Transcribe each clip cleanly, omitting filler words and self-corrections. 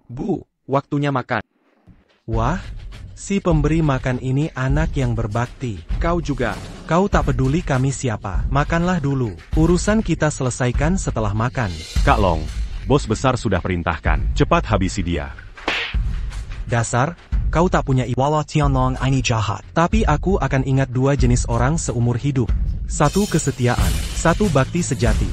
Bu, waktunya makan. Wah, si pemberi makan ini anak yang berbakti. Kau juga. Kau tak peduli kami siapa. Makanlah dulu. Urusan kita selesaikan setelah makan. Kak Long, bos besar sudah perintahkan. Cepat habisi dia. Dasar, kau tak punya ibu. Wala Tianlong ini jahat. Tapi aku akan ingat dua jenis orang seumur hidup. Satu kesetiaan, satu bakti sejati.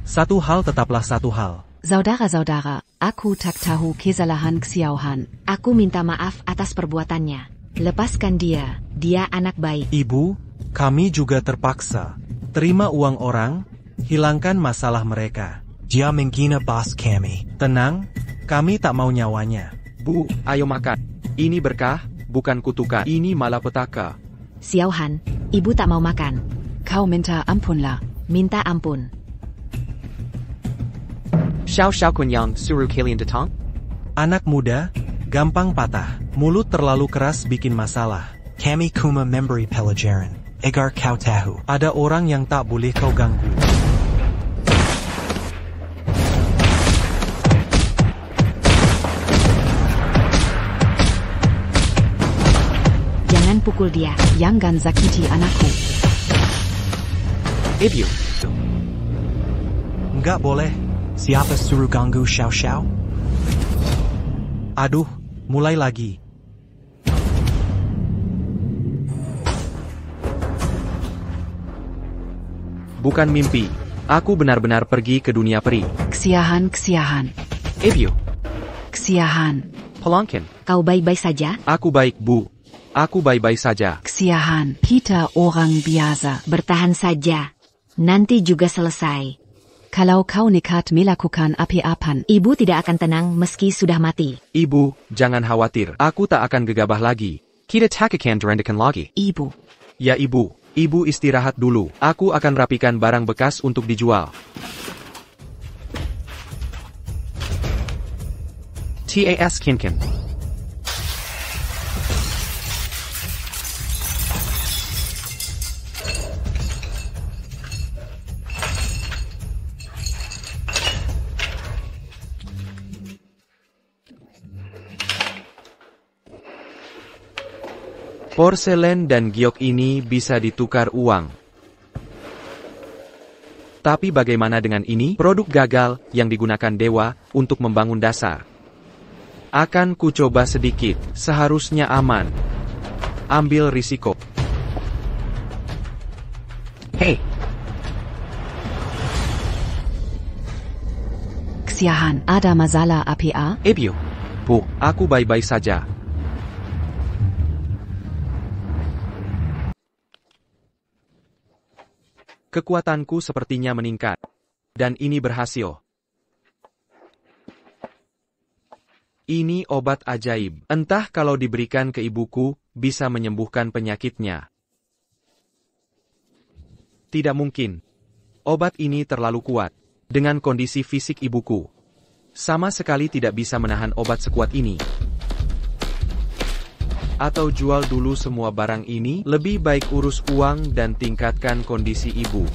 Satu hal tetaplah satu hal. Saudara-saudara, aku tak tahu kesalahan Xiaohan. Aku minta maaf atas perbuatannya. Lepaskan dia anak baik. Ibu, kami juga terpaksa. Terima uang orang, hilangkan masalah mereka. Dia menghina bos kami. Tenang, kami tak mau nyawanya. Bu, ayo makan. Ini berkah, bukan kutukan. Ini malapetaka. Xiaohan, ibu tak mau makan. Kau minta ampunlah. Minta ampun. Xiao Xiao Kunyang suruh kalian datang? Anak muda, gampang patah. Mulut terlalu keras bikin masalah. Kami kuma memberi pelajaran. Agar kau tahu. Ada orang yang tak boleh kau ganggu. Jangan pukul dia, jangan sakiti anakku. Ibu. Enggak boleh. Siapa suruh ganggu Xiao Xiao? Aduh, mulai lagi. Bukan mimpi. Aku benar-benar pergi ke dunia peri. Xiaohan. Ibu. Xiaohan. Pelangkin. Kau baik-baik saja? Aku baik, Bu. Aku baik-baik saja. Xiaohan, kita orang biasa. Bertahan saja. Nanti juga selesai. Kalau kau nekat melakukan apa-apa, ibu tidak akan tenang meski sudah mati. Ibu, jangan khawatir. Aku tak akan gegabah lagi. Kita tak akan direndakan lagi. Ibu. Ya ibu, ibu istirahat dulu. Aku akan rapikan barang bekas untuk dijual. TAS Kinkin. Porselen dan giok ini bisa ditukar uang. Tapi bagaimana dengan ini? Produk gagal yang digunakan dewa untuk membangun dasar. Akan ku coba sedikit, seharusnya aman. Ambil risiko. Hei. Xiaohan, ada masalah apa? Ibu. Bu, aku baik-baik saja. Kekuatanku sepertinya meningkat. Dan ini berhasil. Ini obat ajaib. Entah kalau diberikan ke ibuku, bisa menyembuhkan penyakitnya. Tidak mungkin. Obat ini terlalu kuat. Dengan kondisi fisik ibuku. Sama sekali tidak bisa menahan obat sekuat ini. Atau jual dulu semua barang ini, lebih baik urus uang dan tingkatkan kondisi ibu.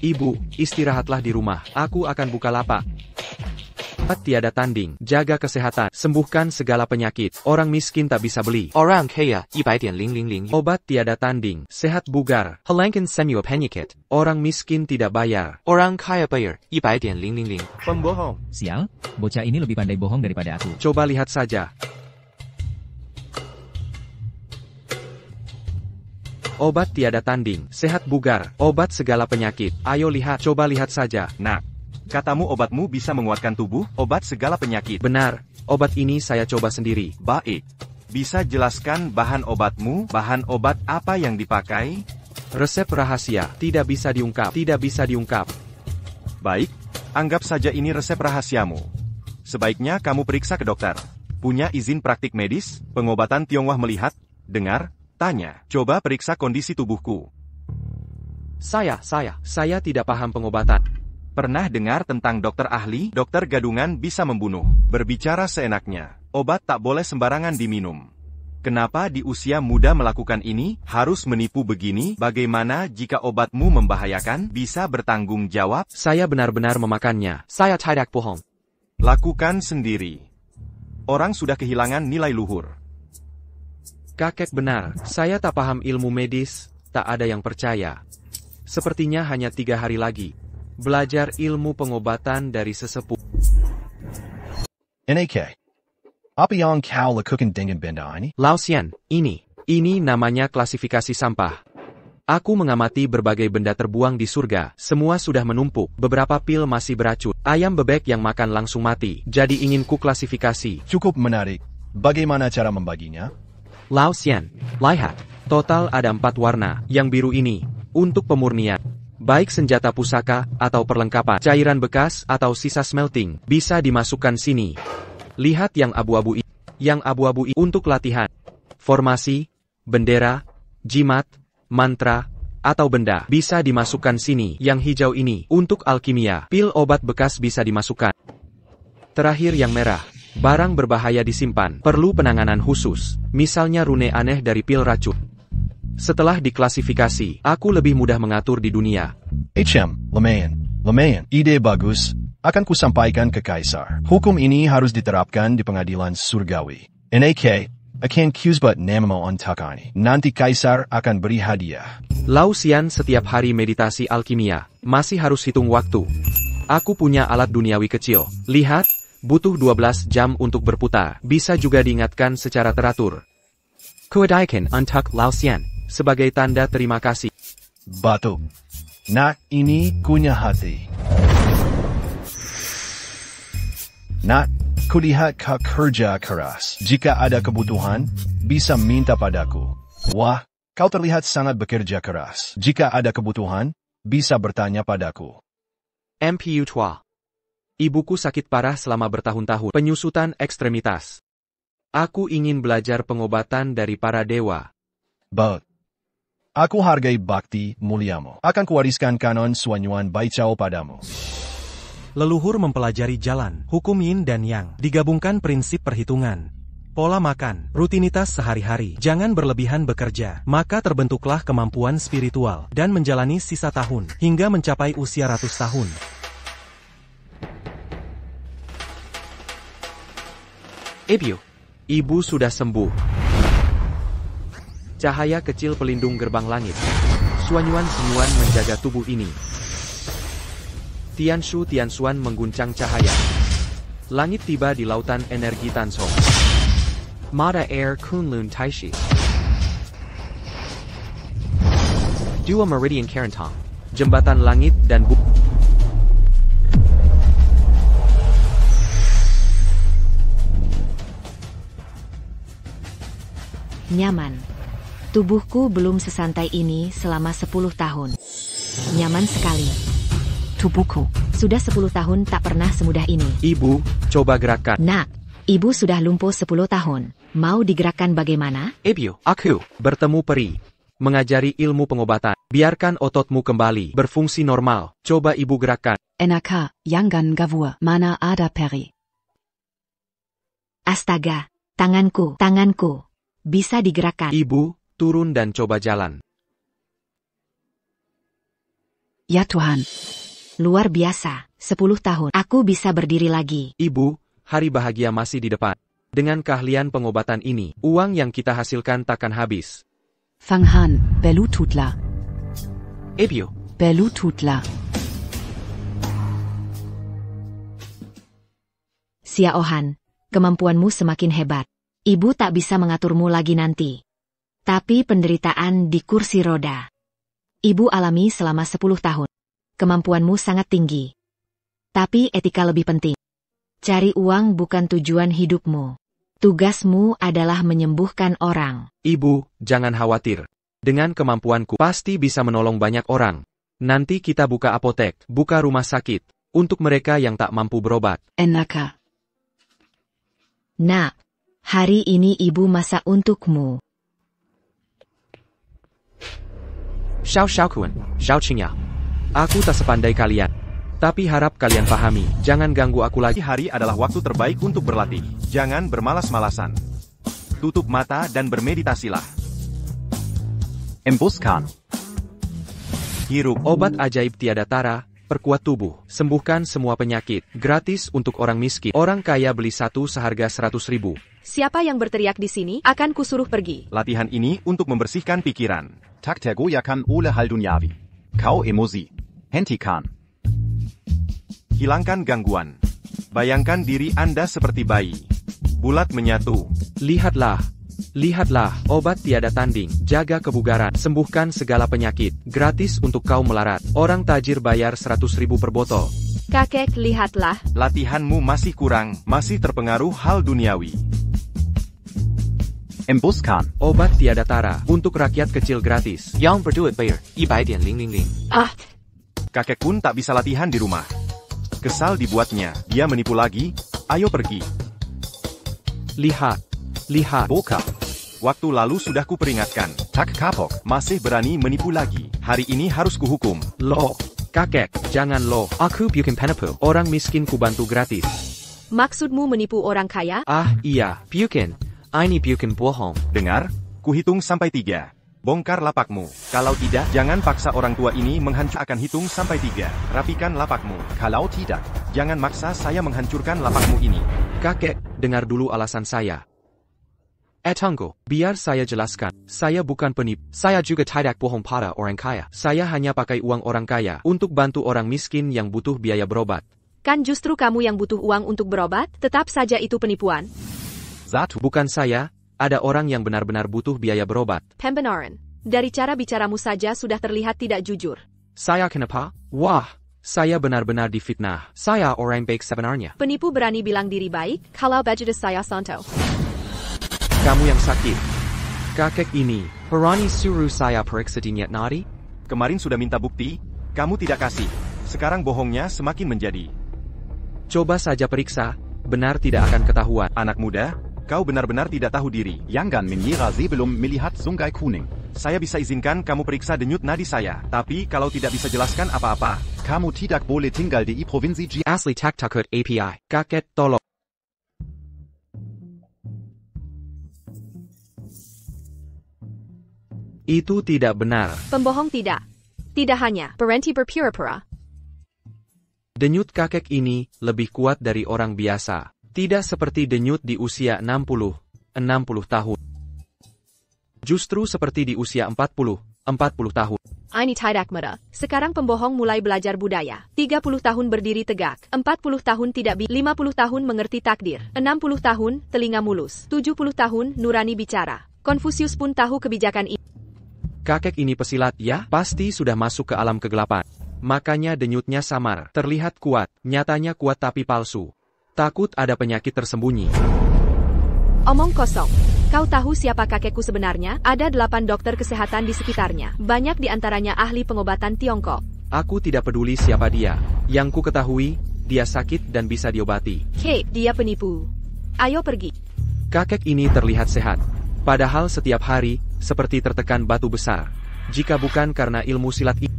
Ibu, istirahatlah di rumah. Aku akan buka lapak. Obat tiada tanding. Jaga kesehatan. Sembuhkan segala penyakit. Orang miskin tak bisa beli. Orang kaya 100,000. Obat tiada tanding. Sehat bugar. Hilangkan semua penyakit. Orang miskin tidak bayar. Orang kaya bayar 100,000. Pembohong. Sial, bocah ini lebih pandai bohong daripada aku. Coba lihat saja. Obat tiada tanding. Sehat bugar. Obat segala penyakit. Ayo lihat. Coba lihat saja. Nak, katamu obatmu bisa menguatkan tubuh, obat segala penyakit. Benar. Obat ini saya coba sendiri. Baik. Bisa jelaskan bahan obatmu, bahan obat apa yang dipakai? Resep rahasia. Tidak bisa diungkap. Tidak bisa diungkap. Baik, anggap saja ini resep rahasiamu. Sebaiknya kamu periksa ke dokter. Punya izin praktik medis, pengobatan Tionghoa melihat, dengar, tanya. Coba periksa kondisi tubuhku. Saya tidak paham pengobatan. Pernah dengar tentang dokter ahli? Dokter gadungan bisa membunuh. Berbicara seenaknya. Obat tak boleh sembarangan diminum. Kenapa di usia muda melakukan ini? Harus menipu begini? Bagaimana jika obatmu membahayakan? Bisa bertanggung jawab? Saya benar-benar memakannya. Saya tidak bohong. Lakukan sendiri. Orang sudah kehilangan nilai luhur. Kakek benar, saya tak paham ilmu medis, tak ada yang percaya. Sepertinya hanya 3 hari lagi. Belajar ilmu pengobatan dari sesepuh. NAK. Apa yang kau lakukan dengan benda ini? Lao Xian, ini namanya klasifikasi sampah. Aku mengamati berbagai benda terbuang di surga, semua sudah menumpuk, beberapa pil masih beracun. Ayam bebek yang makan langsung mati, jadi ingin ku klasifikasi. Cukup menarik. Bagaimana cara membaginya? Lao Xian, lihat, total ada 4 warna, yang biru ini, untuk pemurnian. Baik senjata pusaka, atau perlengkapan, cairan bekas, atau sisa smelting, bisa dimasukkan sini. Lihat yang abu-abu ini. Yang abu-abu ini untuk latihan. Formasi, bendera, jimat, mantra, atau benda bisa dimasukkan sini. Yang hijau ini untuk alkimia. Pil obat bekas bisa dimasukkan. Terakhir yang merah. Barang berbahaya disimpan. Perlu penanganan khusus. Misalnya rune aneh dari pil racun. Setelah diklasifikasi, aku lebih mudah mengatur di dunia. Lumayan. Ide bagus. Akan kusampaikan ke Kaisar. Hukum ini harus diterapkan di pengadilan surgawi. NAK. Akan kusbat namamu untuk ini. Nanti Kaisar akan beri hadiah. Lao Xian setiap hari meditasi alkimia. Masih harus hitung waktu. Aku punya alat duniawi kecil. Lihat, butuh 12 jam untuk berputar. Bisa juga diingatkan secara teratur. Kuadaikan untuk Lao Xian. Sebagai tanda terima kasih. Batuk. Nak, ini punya hati. Nak, kulihat kau kerja keras. Jika ada kebutuhan, bisa minta padaku. Wah, kau terlihat sangat bekerja keras. Jika ada kebutuhan, bisa bertanya padaku. MPU Tua. Ibuku sakit parah selama bertahun-tahun. Penyusutan ekstremitas. Aku ingin belajar pengobatan dari para dewa. Baut. Aku hargai bakti muliamu. Akan kuwariskan kanon Suanyuan Baichao padamu. Leluhur mempelajari jalan, hukum yin dan yang, digabungkan prinsip perhitungan. Pola makan, rutinitas sehari-hari, jangan berlebihan bekerja, maka terbentuklah kemampuan spiritual, dan menjalani sisa tahun, hingga mencapai usia ratus tahun. Ibu sudah sembuh. Cahaya kecil pelindung gerbang langit. Suanyuan menjaga tubuh ini. Tianshuan mengguncang cahaya. Langit tiba di lautan energi Tansong. Mata Air Kunlun Taishi. Dua Meridian Karentong. Jembatan langit dan bumi. Nyaman. Tubuhku belum sesantai ini selama 10 tahun. Nyaman sekali. Tubuhku sudah 10 tahun tak pernah semudah ini. Ibu, coba gerakan. Nak, ibu sudah lumpuh 10 tahun. Mau digerakkan bagaimana? Aku bertemu peri. Mengajari ilmu pengobatan. Biarkan ototmu kembali berfungsi normal. Coba ibu gerakan. NAK, Yangan Gavur, mana ada peri. Astaga, tanganku. Bisa digerakkan. Ibu, turun dan coba jalan. Ya Tuhan. Luar biasa, 10 tahun. Aku bisa berdiri lagi. Ibu, hari bahagia masih di depan. Dengan keahlian pengobatan ini, uang yang kita hasilkan takkan habis. Fanghan, Belututla. Belututla. Xiaohan, kemampuanmu semakin hebat. Ibu tak bisa mengaturmu lagi nanti. Tapi penderitaan di kursi roda. Ibu alami selama 10 tahun. Kemampuanmu sangat tinggi. Tapi etika lebih penting. Cari uang bukan tujuan hidupmu. Tugasmu adalah menyembuhkan orang. Ibu, jangan khawatir. Dengan kemampuanku, pasti bisa menolong banyak orang. Nanti kita buka apotek, buka rumah sakit. Untuk mereka yang tak mampu berobat. NAK. Nak, hari ini ibu masak untukmu. Xiaokuan, Xiaoqingya. Aku tak sepandai kalian. Tapi harap kalian pahami, jangan ganggu aku lagi. Hari adalah waktu terbaik untuk berlatih. Jangan bermalas-malasan. Tutup mata dan bermeditasilah. Embuskan. Hirup. Obat ajaib tiada tara, perkuat tubuh, sembuhkan semua penyakit, gratis untuk orang miskin. Orang kaya beli satu seharga 100.000. Siapa yang berteriak di sini, akan kusuruh pergi. Latihan ini untuk membersihkan pikiran. Tak tergoyahkan oleh hal duniawi. Kau emosi. Hentikan. Hilangkan gangguan. Bayangkan diri Anda seperti bayi. Bulat menyatu. Lihatlah. Lihatlah, obat tiada tanding, jaga kebugaran, sembuhkan segala penyakit, gratis untuk kaum melarat. Orang tajir bayar 100.000 per botol. Kakek, lihatlah. Latihanmu masih kurang, masih terpengaruh hal duniawi. Embuskan. Obat tiada tara, untuk rakyat kecil gratis. Yang berduit bayar 100.000. Ah, Kakek pun tak bisa latihan di rumah. Kesal dibuatnya, dia menipu lagi, ayo pergi. Lihat. Lihat. Boka. Waktu lalu sudah kuperingatkan. Tak kapok. Masih berani menipu lagi. Hari ini harus kuhukum. Loh, kakek, jangan loh. Aku bukan penipu. Orang miskin kubantu gratis. maksudmu menipu orang kaya? Ah, iya. Bukan. Ini bukan bohong. Dengar, kuhitung sampai 3. Bongkar lapakmu. Kalau tidak, jangan paksa orang tua ini menghancurkan. Akan hitung sampai 3. Rapikan lapakmu. Kalau tidak, Jangan maksa saya menghancurkan lapakmu ini. Kakek, dengar dulu alasan saya. Tunggu, biar saya jelaskan. Saya bukan penipu. Saya juga tidak bohong pada orang kaya. Saya hanya pakai uang orang kaya untuk bantu orang miskin yang butuh biaya berobat. Kan justru kamu yang butuh uang untuk berobat, tetap saja itu penipuan. Satu. Bukan saya, ada orang yang benar-benar butuh biaya berobat. Pembenaran. Dari cara bicaramu saja sudah terlihat tidak jujur. Saya kenapa? Wah, saya benar-benar difitnah. Saya orang baik sebenarnya. Penipu berani bilang diri baik, kalau budget saya santo. Kamu yang sakit. Kakek ini, Perani suruh saya periksa dinyat nadi? Kemarin sudah minta bukti, kamu tidak kasih. Sekarang bohongnya semakin menjadi. Coba saja periksa, benar tidak akan ketahuan. Anak muda, kau benar-benar tidak tahu diri. Jangan mengira sebelum melihat sungai kuning. Saya bisa izinkan kamu periksa denyut nadi saya, tapi kalau tidak bisa jelaskan apa-apa. Kamu tidak boleh tinggal di provinsi G. Asli tak takut API. Kakek tolong. Itu tidak benar. Pembohong tidak. Tidak hanya berhenti berpura-pura. Denyut kakek ini lebih kuat dari orang biasa. Tidak seperti denyut di usia 60 tahun. Justru seperti di usia 40 tahun. Ini tidak mudah. Sekarang pembohong mulai belajar budaya. 30 tahun berdiri tegak. 40 tahun tidak 50 tahun mengerti takdir. 60 tahun telinga mulus. 70 tahun nurani bicara. Konfusius pun tahu kebijakan ini. Kakek ini pesilat ya? Pasti sudah masuk ke alam kegelapan. Makanya denyutnya samar. Terlihat kuat. Nyatanya kuat tapi palsu. Takut ada penyakit tersembunyi. Omong kosong. Kau tahu siapa kakekku sebenarnya? Ada 8 dokter kesehatan di sekitarnya. Banyak di antaranya ahli pengobatan Tiongkok. Aku tidak peduli siapa dia. Yang ku ketahui, dia sakit dan bisa diobati. Kate, dia penipu. Ayo pergi. Kakek ini terlihat sehat. Padahal setiap hari, seperti tertekan batu besar. Jika bukan karena ilmu silat ini,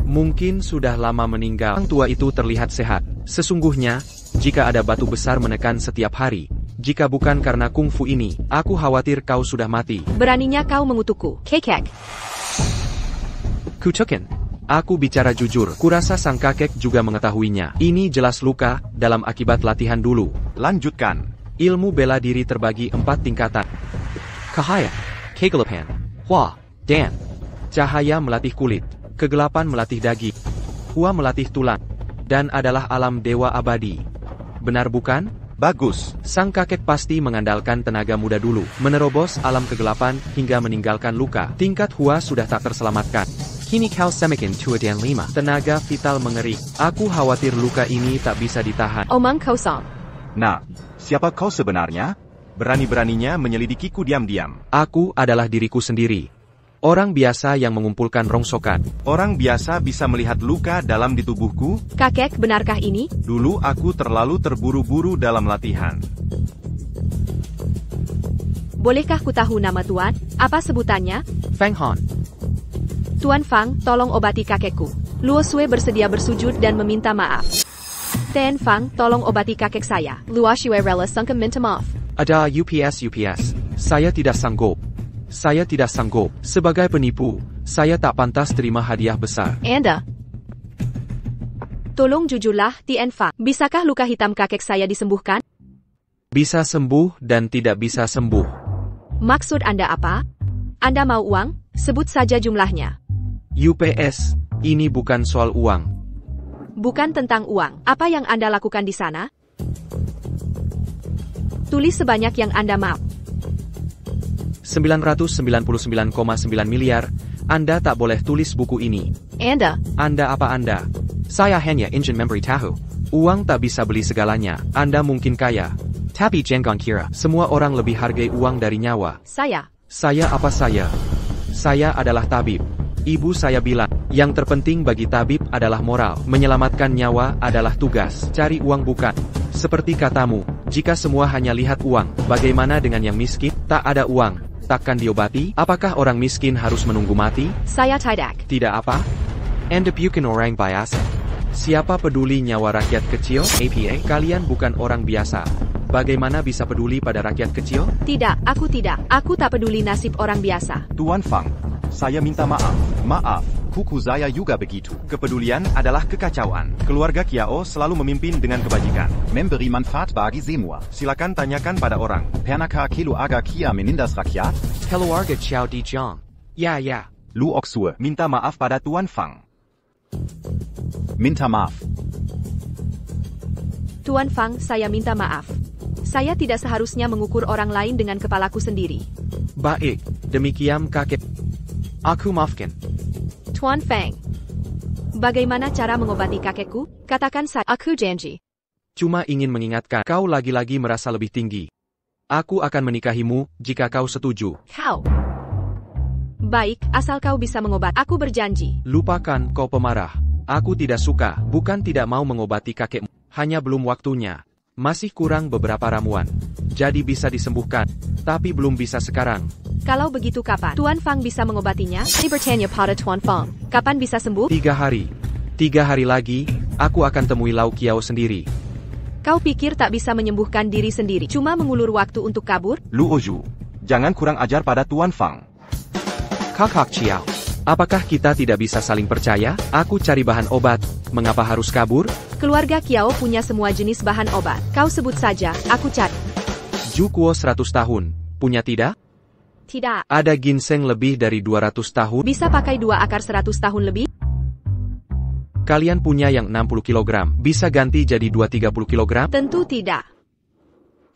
mungkin sudah lama meninggal. Orang tua itu terlihat sehat. Sesungguhnya, jika ada batu besar menekan setiap hari, jika bukan karena kungfu ini, aku khawatir kau sudah mati. Beraninya kau mengutukku. Kekek. Kucuken. Aku bicara jujur. Kurasa sang kakek juga mengetahuinya. Ini jelas luka, dalam akibat latihan dulu. Lanjutkan. Ilmu bela diri terbagi 4 tingkatan. Cahaya, kegelapan, hua, dan. Cahaya melatih kulit, kegelapan melatih daging, hua melatih tulang, dan adalah alam dewa abadi. Benar bukan? Bagus. Sang kakek pasti mengandalkan tenaga muda dulu, menerobos alam kegelapan hingga meninggalkan luka. Tingkat hua sudah tak terselamatkan. Kini kau semakin tua dan lima. Tenaga vital mengering. Aku khawatir luka ini tak bisa ditahan. Omong kosong. Nah, siapa kau sebenarnya? Berani-beraninya menyelidikiku diam-diam. Aku adalah diriku sendiri. Orang biasa yang mengumpulkan rongsokan. Orang biasa bisa melihat luka dalam di tubuhku? Kakek, benarkah ini? Dulu aku terlalu terburu-buru dalam latihan. Bolehkah ku tahu nama tuan? Apa sebutannya? Fang Han. Tuan Fang, tolong obati kakekku. Luo Sui bersedia bersujud dan meminta maaf. Ten Fang, tolong obati kakek saya. Luo Shui rela sungkem minta maaf. Ada UPS. Saya tidak sanggup. Saya tidak sanggup. Sebagai penipu, saya tak pantas terima hadiah besar. Anda. Tolong jujurlah, Tien Fang. Bisakah luka hitam kakek saya disembuhkan? Bisa sembuh dan tidak bisa sembuh. Maksud Anda apa? Anda mau uang? Sebut saja jumlahnya. UPS, ini bukan soal uang. Bukan tentang uang. Apa yang Anda lakukan di sana? Tulis sebanyak yang Anda mau. 999,9 miliar. Anda tak boleh tulis buku ini. Anda apa Anda? Saya hanya ingin memberitahu. Uang tak bisa beli segalanya. Anda mungkin kaya. Tapi jangan kira. Semua orang lebih hargai uang dari nyawa. Saya Apa saya? Saya adalah tabib. Ibu saya bilang, yang terpenting bagi tabib adalah moral. Menyelamatkan nyawa adalah tugas. Cari uang bukan. Seperti katamu, jika semua hanya lihat uang, bagaimana dengan yang miskin? Tak ada uang, takkan diobati? Apakah orang miskin harus menunggu mati? Saya tidak. Tidak apa? Anda bukan orang biasa. Siapa peduli nyawa rakyat kecil? APA? Kalian bukan orang biasa. Bagaimana bisa peduli pada rakyat kecil? Tidak, aku tidak. Aku tak peduli nasib orang biasa. Tuan Fang, saya minta maaf. Maaf, kuku saya juga begitu. Kepedulian adalah kekacauan. Keluarga Kiao selalu memimpin dengan kebajikan. Memberi manfaat bagi semua. Silakan tanyakan pada orang. Pernahkah keluarga Kia menindas rakyat? Keluarga Chow Di Jiang. Ya. Lu Oksue, Minta maaf pada Tuan Fang. minta maaf. Tuan Fang, saya minta maaf. Saya tidak seharusnya mengukur orang lain dengan kepalaku sendiri. Baik, demikian kakek. Aku maafkan. Tuan Fang, bagaimana cara mengobati kakekku? Katakan saya. Aku janji. Cuma ingin mengingatkan, kau lagi-lagi merasa lebih tinggi. Aku akan menikahimu, jika kau setuju. Kau. Baik, asal kau bisa mengobati. Aku berjanji. Lupakan, kau pemarah. Aku tidak suka, bukan tidak mau mengobati kakekmu. Hanya belum waktunya. Masih kurang beberapa ramuan. Jadi bisa disembuhkan. Tapi belum bisa sekarang. Kalau begitu kapan Tuan Fang bisa mengobatinya? Ini bertanya pada Tuan Fang. Kapan bisa sembuh? 3 hari. 3 hari lagi, aku akan temui Lau Kiao sendiri. Kau pikir tak bisa menyembuhkan diri sendiri? Cuma mengulur waktu untuk kabur? Lu Oju, jangan kurang ajar pada Tuan Fang. Kakak Chiao. Apakah kita tidak bisa saling percaya? Aku cari bahan obat. Mengapa harus kabur? Keluarga Kiao punya semua jenis bahan obat. Kau sebut saja, aku cari. Jukuo 100 tahun. Punya tidak? Tidak. Ada ginseng lebih dari 200 tahun? Bisa pakai 2 akar 100 tahun lebih? Kalian punya yang 60 kg. Bisa ganti jadi 230 kg? Tentu tidak.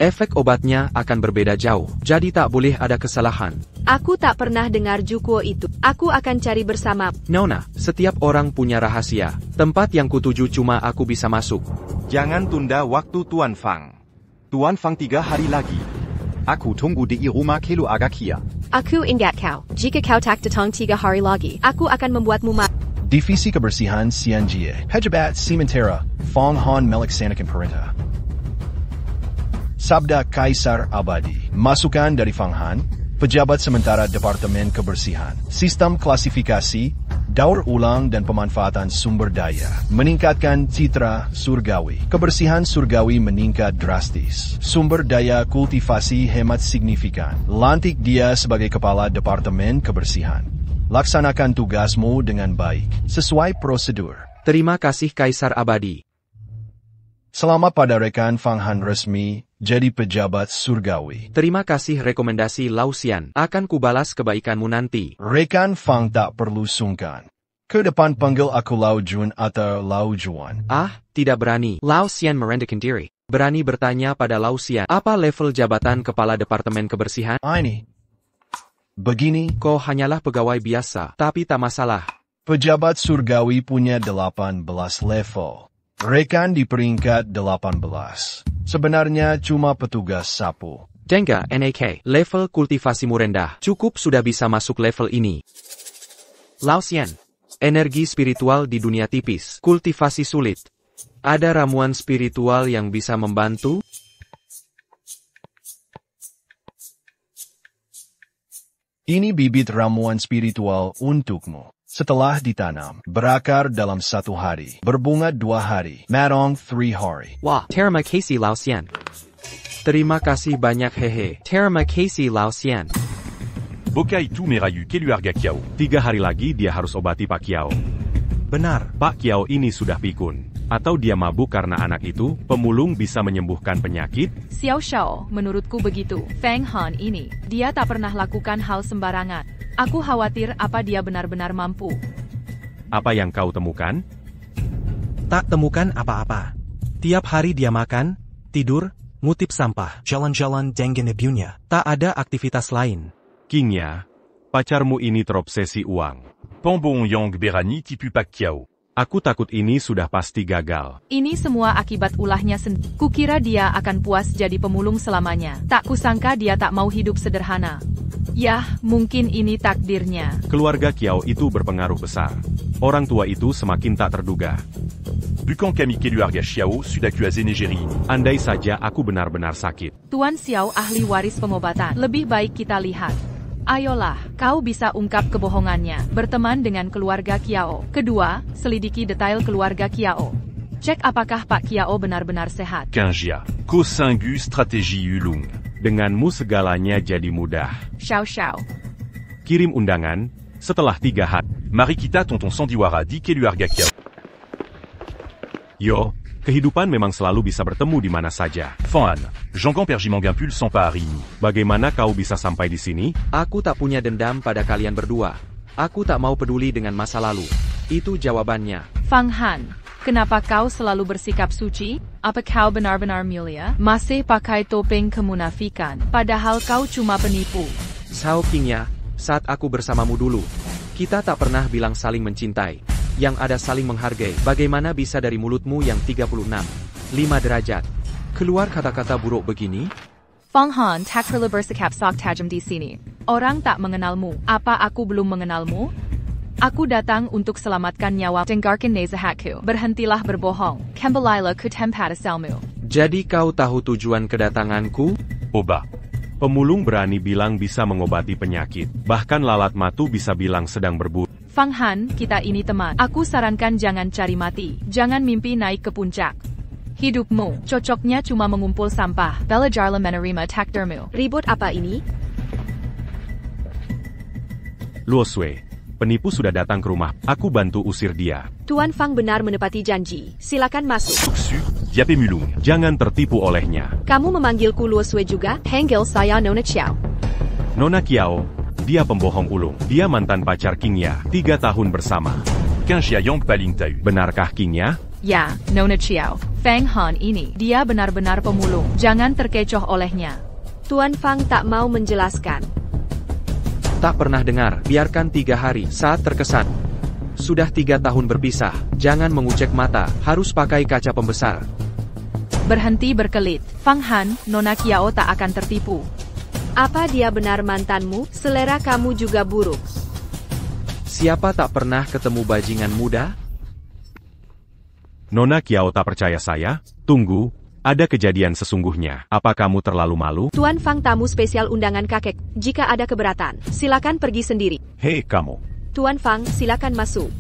Efek obatnya akan berbeda jauh. Jadi tak boleh ada kesalahan. Aku tak pernah dengar Jukuo itu. Aku akan cari bersama. Nona, setiap orang punya rahasia. Tempat yang kutuju cuma aku bisa masuk. Jangan tunda waktu Tuan Fang. Tuan Fang 3 hari lagi. Aku tunggu di rumah keluarga Kia. Aku ingat kau. Jika kau tak datang 3 hari lagi, aku akan membuatmu Divisi Kebersihan Sianjie. Pejabat Sementara, Fong Han Melaksanakan Perintah. Sabda Kaisar Abadi. Masukan dari Fang Han, Pejabat Sementara Departemen Kebersihan. Sistem klasifikasi, daur ulang dan pemanfaatan sumber daya. Meningkatkan citra surgawi. Kebersihan surgawi meningkat drastis. Sumber daya kultivasi hemat signifikan. Lantik dia sebagai Kepala Departemen Kebersihan. Laksanakan tugasmu dengan baik, sesuai prosedur. Terima kasih Kaisar Abadi. Selamat pada rekan Fang Han resmi, jadi pejabat surgawi. Terima kasih rekomendasi Lau Xian. Akan kubalas kebaikanmu nanti. Rekan Fang tak perlu sungkan. Ke depan panggil aku Lau Jun atau Lau Juan. Ah, tidak berani. Lau Xian merendahkan diri. Berani bertanya pada Lau Xian. Apa level jabatan Kepala Departemen Kebersihan? Ini. Begini. Kau hanyalah pegawai biasa, tapi tak masalah. Pejabat surgawi punya 18 level. Rekan di peringkat 18. Sebenarnya cuma petugas sapu. Denga NAK, level kultivasimu rendah. Cukup sudah bisa masuk level ini. Lau Xian. Energi spiritual di dunia tipis. Kultivasi sulit. Ada ramuan spiritual yang bisa membantu? Ini bibit ramuan spiritual untukmu. Setelah ditanam, berakar dalam 1 hari, berbunga 2 hari, matang 3 hari. Wah, terima kasih Lau Xian. Terima kasih banyak hehe. Terima kasih Lau Xian. Bokai tu merayu keluarga Kiao. 3 hari lagi dia harus obati Pak Kiao. Benar. Pak Kiao ini sudah pikun. Atau dia mabuk karena anak itu, pemulung bisa menyembuhkan penyakit? Xiao Shao, menurutku begitu. Feng Han ini, dia tak pernah lakukan hal sembarangan. Aku khawatir apa dia benar-benar mampu. Apa yang kau temukan? Tak temukan apa-apa. Tiap hari dia makan, tidur, ngutip sampah. Jalan-jalan dengan ibunya. Tak ada aktivitas lain. Qingya, pacarmu ini terobsesi uang. Pambong Yang Berani tipu Pacquiao. Aku takut ini sudah pasti gagal. Ini semua akibat ulahnya sendiri. Kukira dia akan puas jadi pemulung selamanya. Tak kusangka dia tak mau hidup sederhana. Yah, mungkin ini takdirnya. Keluarga Kiao itu berpengaruh besar. Orang tua itu semakin tak terduga. Bukan kami keluarga Xiao sudah kuasa negeri ini. Andai saja aku benar-benar sakit. Tuan Xiao ahli waris pengobatan. Lebih baik kita lihat. Ayolah, kau bisa ungkap kebohongannya. Berteman dengan keluarga Kiao. Kedua, selidiki detail keluarga Kiao. Cek apakah Pak Kiao benar-benar sehat. Qingya, Kosingu strategi Yulung. Denganmu segalanya jadi mudah. Xiao Shao. Kirim undangan, setelah 3 hari. Mari kita tonton sandiwara di keluarga Kiao. Yo, kehidupan memang selalu bisa bertemu di mana saja. Fan, Jean-Gon Perjimangan Pul Sampa hari ini. Bagaimana kau bisa sampai di sini? Aku tak punya dendam pada kalian berdua. Aku tak mau peduli dengan masa lalu. Itu jawabannya. Fang Han, kenapa kau selalu bersikap suci? Apa kau benar-benar mulia? Masih pakai topeng kemunafikan, padahal kau cuma penipu. Xiao Qingya, saat aku bersamamu dulu, kita tak pernah bilang saling mencintai. Yang ada saling menghargai. Bagaimana bisa dari mulutmu yang 36,5 derajat keluar kata-kata buruk begini? Fang Han tak perlu bersikap sok tajam di sini. Orang tak mengenalmu. Apa aku belum mengenalmu? Aku datang untuk selamatkan nyawa. Dengarkan nasihatku. Berhentilah berbohong. Kembalilah ke tempat asalmu. Jadi kau tahu tujuan kedatanganku? Oba. Pemulung berani bilang bisa mengobati penyakit. Bahkan lalat matu bisa bilang sedang berburu. Fang Han, kita ini teman. Aku sarankan jangan cari mati. Jangan mimpi naik ke puncak. Hidupmu, cocoknya cuma mengumpul sampah. Belajarlah menerima takdirmu. Ribut apa ini? Luo Sui, penipu sudah datang ke rumah. Aku bantu usir dia. Tuan Fang benar menepati janji. Silakan masuk. Suksu, Yape Mulung. Jangan tertipu olehnya. Kamu memanggilku Luo Sui juga? Panggil saya Nona Xiao. Nona Kiao, dia pembohong ulung. Dia mantan pacar Qingya, 3 tahun bersama. Qingya Yang paling tahu. Benarkah Qingya? Ya, Nona Xiao. Fang Han ini, dia benar-benar pemulung. Jangan terkecoh olehnya. Tuan Fang tak mau menjelaskan. Tak pernah dengar, biarkan 3 hari, saat terkesan. Sudah 3 tahun berpisah, jangan mengucek mata, harus pakai kaca pembesar. Berhenti berkelit. Fang Han, Nona Kiao tak akan tertipu. Apa dia benar mantanmu? Selera kamu juga buruk. Siapa tak pernah ketemu bajingan muda? Nona Kiao tak percaya saya? Tunggu, ada kejadian sesungguhnya. Apa kamu terlalu malu? Tuan Fang tamu spesial undangan kakek. Jika ada keberatan, silakan pergi sendiri. Hei kamu. Tuan Fang, silakan masuk.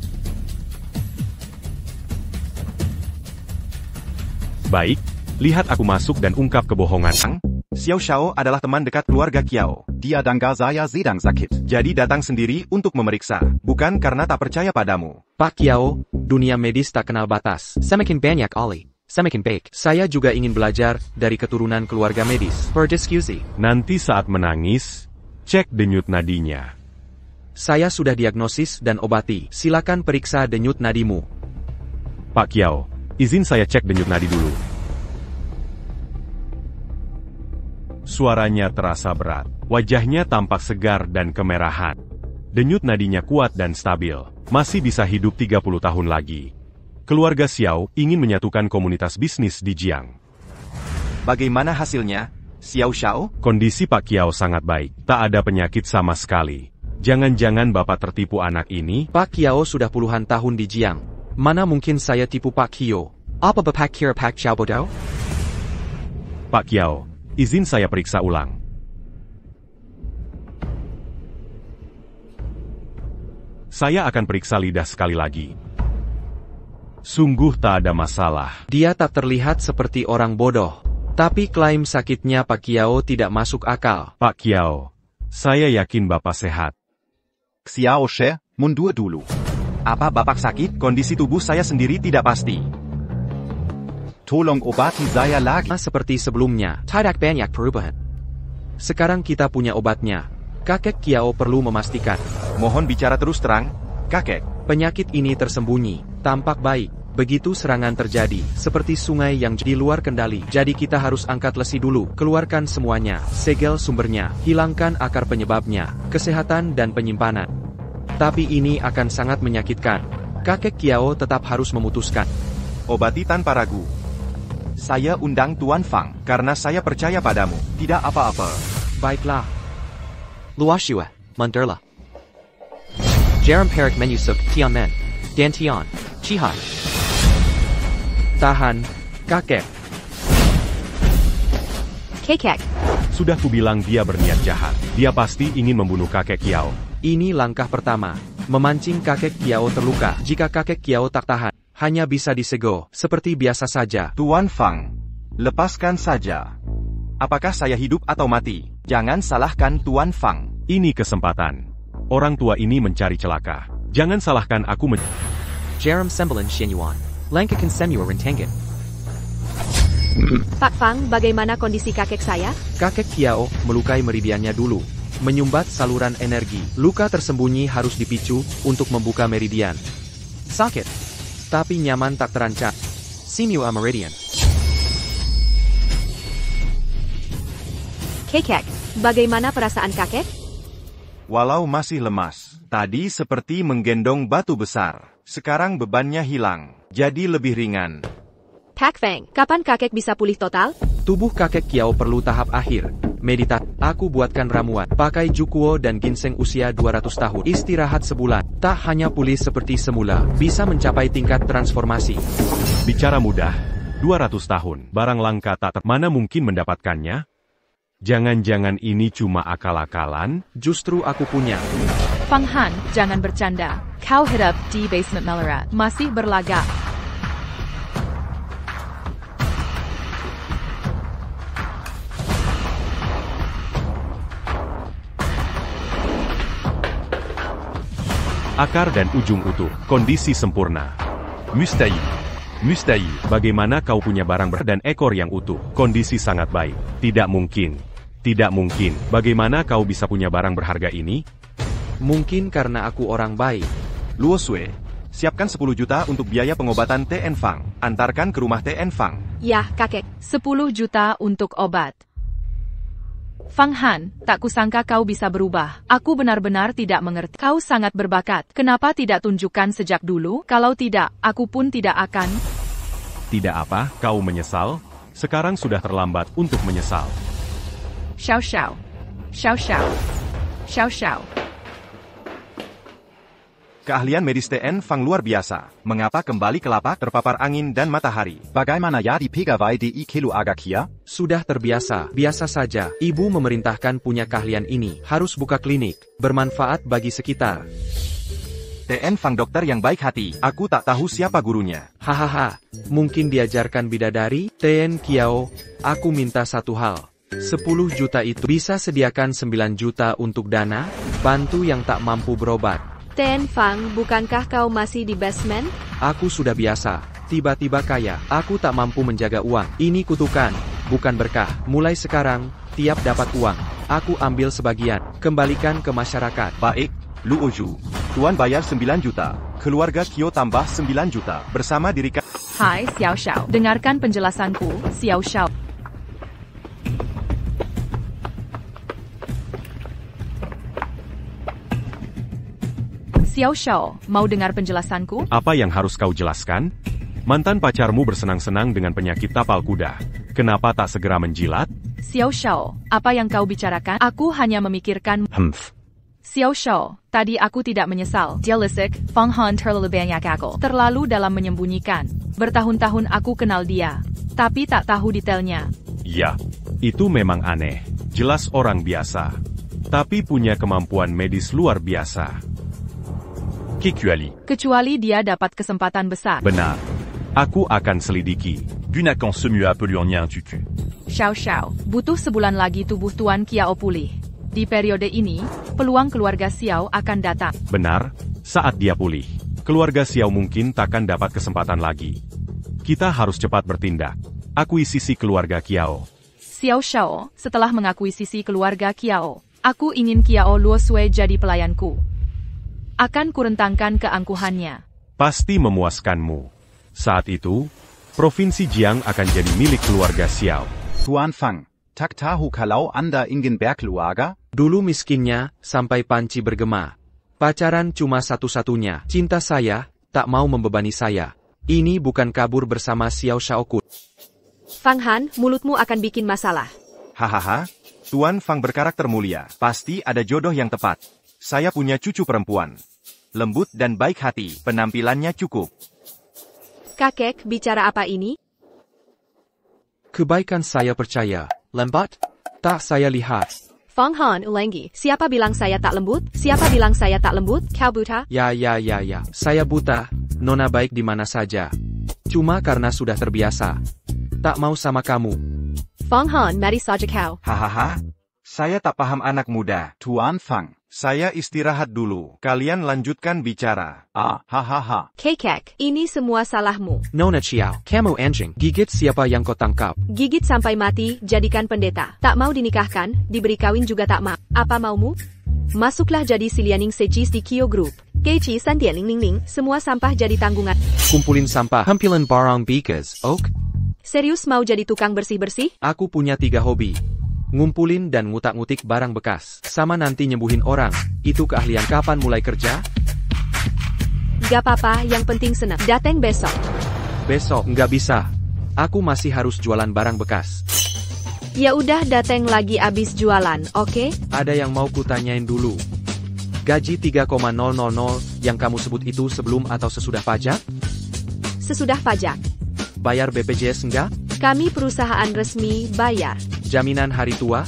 Baik, lihat aku masuk dan ungkap kebohongan. Xiao Shao adalah teman dekat keluarga Kiao. Dia dangga saya sedang sakit. Jadi datang sendiri untuk memeriksa, bukan karena tak percaya padamu. Pak Kiao, dunia medis tak kenal batas. Semakin banyak oli, semakin baik. Saya juga ingin belajar dari keturunan keluarga medis. Berdiskusi. Nanti saat menangis, cek denyut nadinya. Saya sudah diagnosis dan obati. Silakan periksa denyut nadimu. Pak Kiao, izin saya cek denyut nadi dulu. Suaranya terasa berat. Wajahnya tampak segar dan kemerahan. Denyut nadinya kuat dan stabil. Masih bisa hidup 30 tahun lagi. Keluarga Xiao ingin menyatukan komunitas bisnis di Jiang. Bagaimana hasilnya, Xiao Shao? Kondisi Pak Kiao sangat baik. Tak ada penyakit sama sekali. Jangan-jangan Bapak tertipu anak ini? Pak Kiao sudah puluhan tahun di Jiang. Mana mungkin saya tipu Pak Kiao? Apa Bapak kira Pak Xiao bodoh? Pak Kiao, izin saya periksa ulang. Saya akan periksa lidah sekali lagi. Sungguh tak ada masalah. Dia tak terlihat seperti orang bodoh. Tapi klaim sakitnya Pak Kiao tidak masuk akal. Pak Kiao, saya yakin Bapak sehat. Xiao She, mundur dulu. Apa Bapak sakit? Kondisi tubuh saya sendiri tidak pasti. Tolong obati saya lagi. Seperti sebelumnya, Tidak banyak perubahan. sekarang kita punya obatnya. Kakek Kiao perlu memastikan. Mohon bicara terus terang, kakek. Penyakit ini tersembunyi, tampak baik. Begitu serangan terjadi, seperti sungai yang di luar kendali. Jadi kita harus angkat lesi dulu, keluarkan semuanya, segel sumbernya, hilangkan akar penyebabnya, kesehatan dan penyimpanan. Tapi ini akan sangat menyakitkan. Kakek Kiao tetap harus memutuskan. Obati tanpa ragu. Saya undang Tuan Fang, karena saya percaya padamu, tidak apa-apa. Baiklah. Luoshua, Munderla. Jaram Perik Menusuk, Tianmen. Dan Tian, Chihai. Tahan, kakek. Kekek. Sudah kubilang dia berniat jahat. Dia pasti ingin membunuh kakek Kiao. Ini langkah pertama. Memancing kakek Kiao terluka. Jika kakek Kiao tak tahan, hanya bisa disego, seperti biasa saja. Tuan Fang, lepaskan saja. Apakah saya hidup atau mati? Jangan salahkan Tuan Fang. Ini kesempatan. Orang tua ini mencari celaka. Jangan salahkan aku. Jaram Sembilan Xianyuan. Langkakan Semua Rentengan. Pak Fang, bagaimana kondisi kakek saya? Kakek Kiao melukai meridiannya dulu. Menyumbat saluran energi. Luka tersembunyi harus dipicu untuk membuka meridian. Sakit. Tapi nyaman tak terancam. Semua Meridian. Kekek, bagaimana perasaan kakek? Walau masih lemas, tadi seperti menggendong batu besar. Sekarang bebannya hilang, jadi lebih ringan. Pak Fang, kapan kakek bisa pulih total? Tubuh kakek Kiao perlu tahap akhir. Meditasi. Aku buatkan ramuan. Pakai Jukuo dan ginseng usia 200 tahun. Istirahat sebulan. Tak hanya pulih seperti semula, bisa mencapai tingkat transformasi. Bicara mudah. 200 tahun. Barang langka tak mana mungkin mendapatkannya? Jangan-jangan ini cuma akal-akalan? Justru aku punya. Fang Han, jangan bercanda. Kau hidup di basement Melora. Masih berlagak. Akar dan ujung utuh. Kondisi sempurna. Mustahil. Mustahil. Bagaimana kau punya barang dan ekor yang utuh? Kondisi sangat baik. Tidak mungkin. Tidak mungkin. Bagaimana kau bisa punya barang berharga ini? Mungkin karena aku orang baik. Luo Sui, siapkan 10 juta untuk biaya pengobatan TN Fang. Antarkan ke rumah TN Fang. Ya, kakek. 10 juta untuk obat. Fang Han, tak kusangka kau bisa berubah. Aku benar-benar tidak mengerti. Kau sangat berbakat. Kenapa tidak tunjukkan sejak dulu? Kalau tidak, aku pun tidak akan. Tidak apa, kau menyesal? Sekarang sudah terlambat untuk menyesal. Xiao Xiao. Xiao Xiao. Xiao Xiao. Keahlian medis TN Fang luar biasa. Mengapa kembali ke lapak terpapar angin dan matahari? Bagaimana ya di pegawai di Kelu Agakia? Sudah terbiasa, biasa saja. Ibu memerintahkan punya keahlian ini. Harus buka klinik. Bermanfaat bagi sekitar. TN Fang dokter yang baik hati. Aku tak tahu siapa gurunya. Hahaha. Mungkin diajarkan bidadari? TN Kiao, aku minta satu hal. 10 juta itu bisa sediakan 9 juta untuk dana, bantu yang tak mampu berobat. TN Fang, bukankah kau masih di basement? Aku sudah biasa, tiba-tiba kaya. Aku tak mampu menjaga uang. Ini kutukan, bukan berkah. Mulai sekarang, tiap dapat uang, aku ambil sebagian, kembalikan ke masyarakat. Baik, Lu Oju. Tuan bayar 9 juta. Keluarga Kyo tambah 9 juta. Bersama diri. Hai Xiao Xiao, dengarkan penjelasanku, Xiao Xiao. Xiao Xiao, mau dengar penjelasanku? Apa yang harus kau jelaskan? Mantan pacarmu bersenang-senang dengan penyakit tapal kuda. Kenapa tak segera menjilat? Xiao Xiao, apa yang kau bicarakan? Aku hanya memikirkan... Xiao Xiao, tadi aku tidak menyesal. Dia lisik, Fang Han terlalu banyak akal. Terlalu dalam menyembunyikan. Bertahun-tahun aku kenal dia. Tapi tak tahu detailnya. Ya, itu memang aneh. Jelas orang biasa. Tapi punya kemampuan medis luar biasa. Kecuali dia dapat kesempatan besar. Benar. Aku akan selidiki. Gunakan semua peluangnya tutu. Xiao Xiao, butuh sebulan lagi tubuh Tuan Kiao pulih. Di periode ini, peluang keluarga Xiao akan datang. Benar, saat dia pulih. Keluarga Xiao mungkin takkan dapat kesempatan lagi. Kita harus cepat bertindak. Akuisisi keluarga Kiao. Xiao Shao, setelah mengakuisisi keluarga Kiao, aku ingin Kiao Luosui jadi pelayanku. Akan kurentangkan keangkuhannya. Pasti memuaskanmu. Saat itu, Provinsi Jiang akan jadi milik keluarga Xiao. Tuan Fang, tak tahu kalau Anda ingin berkeluarga? Dulu miskinnya, sampai panci bergema. Pacaran cuma satu-satunya. Cinta saya, tak mau membebani saya. Ini bukan kabur bersama Xiao Shaokun. Fang Han, mulutmu akan bikin masalah. Hahaha, Tuan Fang berkarakter mulia. Pasti ada jodoh yang tepat. Saya punya cucu perempuan. Lembut dan baik hati, penampilannya cukup. Kakek, bicara apa ini? Kebaikan saya percaya. Lembut? Tak saya lihat. Fang Han ulangi, siapa bilang saya tak lembut? Siapa bilang saya tak lembut? Kau buta? Ya. Saya buta. Nona baik di mana saja. Cuma karena sudah terbiasa. Tak mau sama kamu. Fang Han, mari saja kau. Hahaha, saya tak paham anak muda. Tuan Fang, saya istirahat dulu. Kalian lanjutkan bicara. Hahaha. Kakek, ini semua salahmu. Nona Chiao, kamu anjing. Gigit siapa yang kau tangkap. Gigit sampai mati, jadikan pendeta. Tak mau dinikahkan, diberi kawin juga tak mau. Apa maumu? Masuklah jadi Silianing Sejis di Kyo Group. Keici Santian Ling, semua sampah jadi tanggungan. Kumpulin sampah, hempilan barang bekas, ok? Serius mau jadi tukang bersih-bersih? Aku punya 3 hobi. Ngumpulin dan ngutak-ngutik barang bekas. Sama nanti nyembuhin orang. Itu keahlian. Kapan mulai kerja? Gak apa-apa, yang penting senang. Dateng besok. Besok, nggak bisa. Aku masih harus jualan barang bekas. Ya udah dateng lagi abis jualan, oke? Ada yang mau kutanyain dulu. Gaji 3,000 yang kamu sebut itu sebelum atau sesudah pajak? Sesudah pajak. Bayar BPJS enggak? Kami perusahaan resmi, bayar. Jaminan hari tua?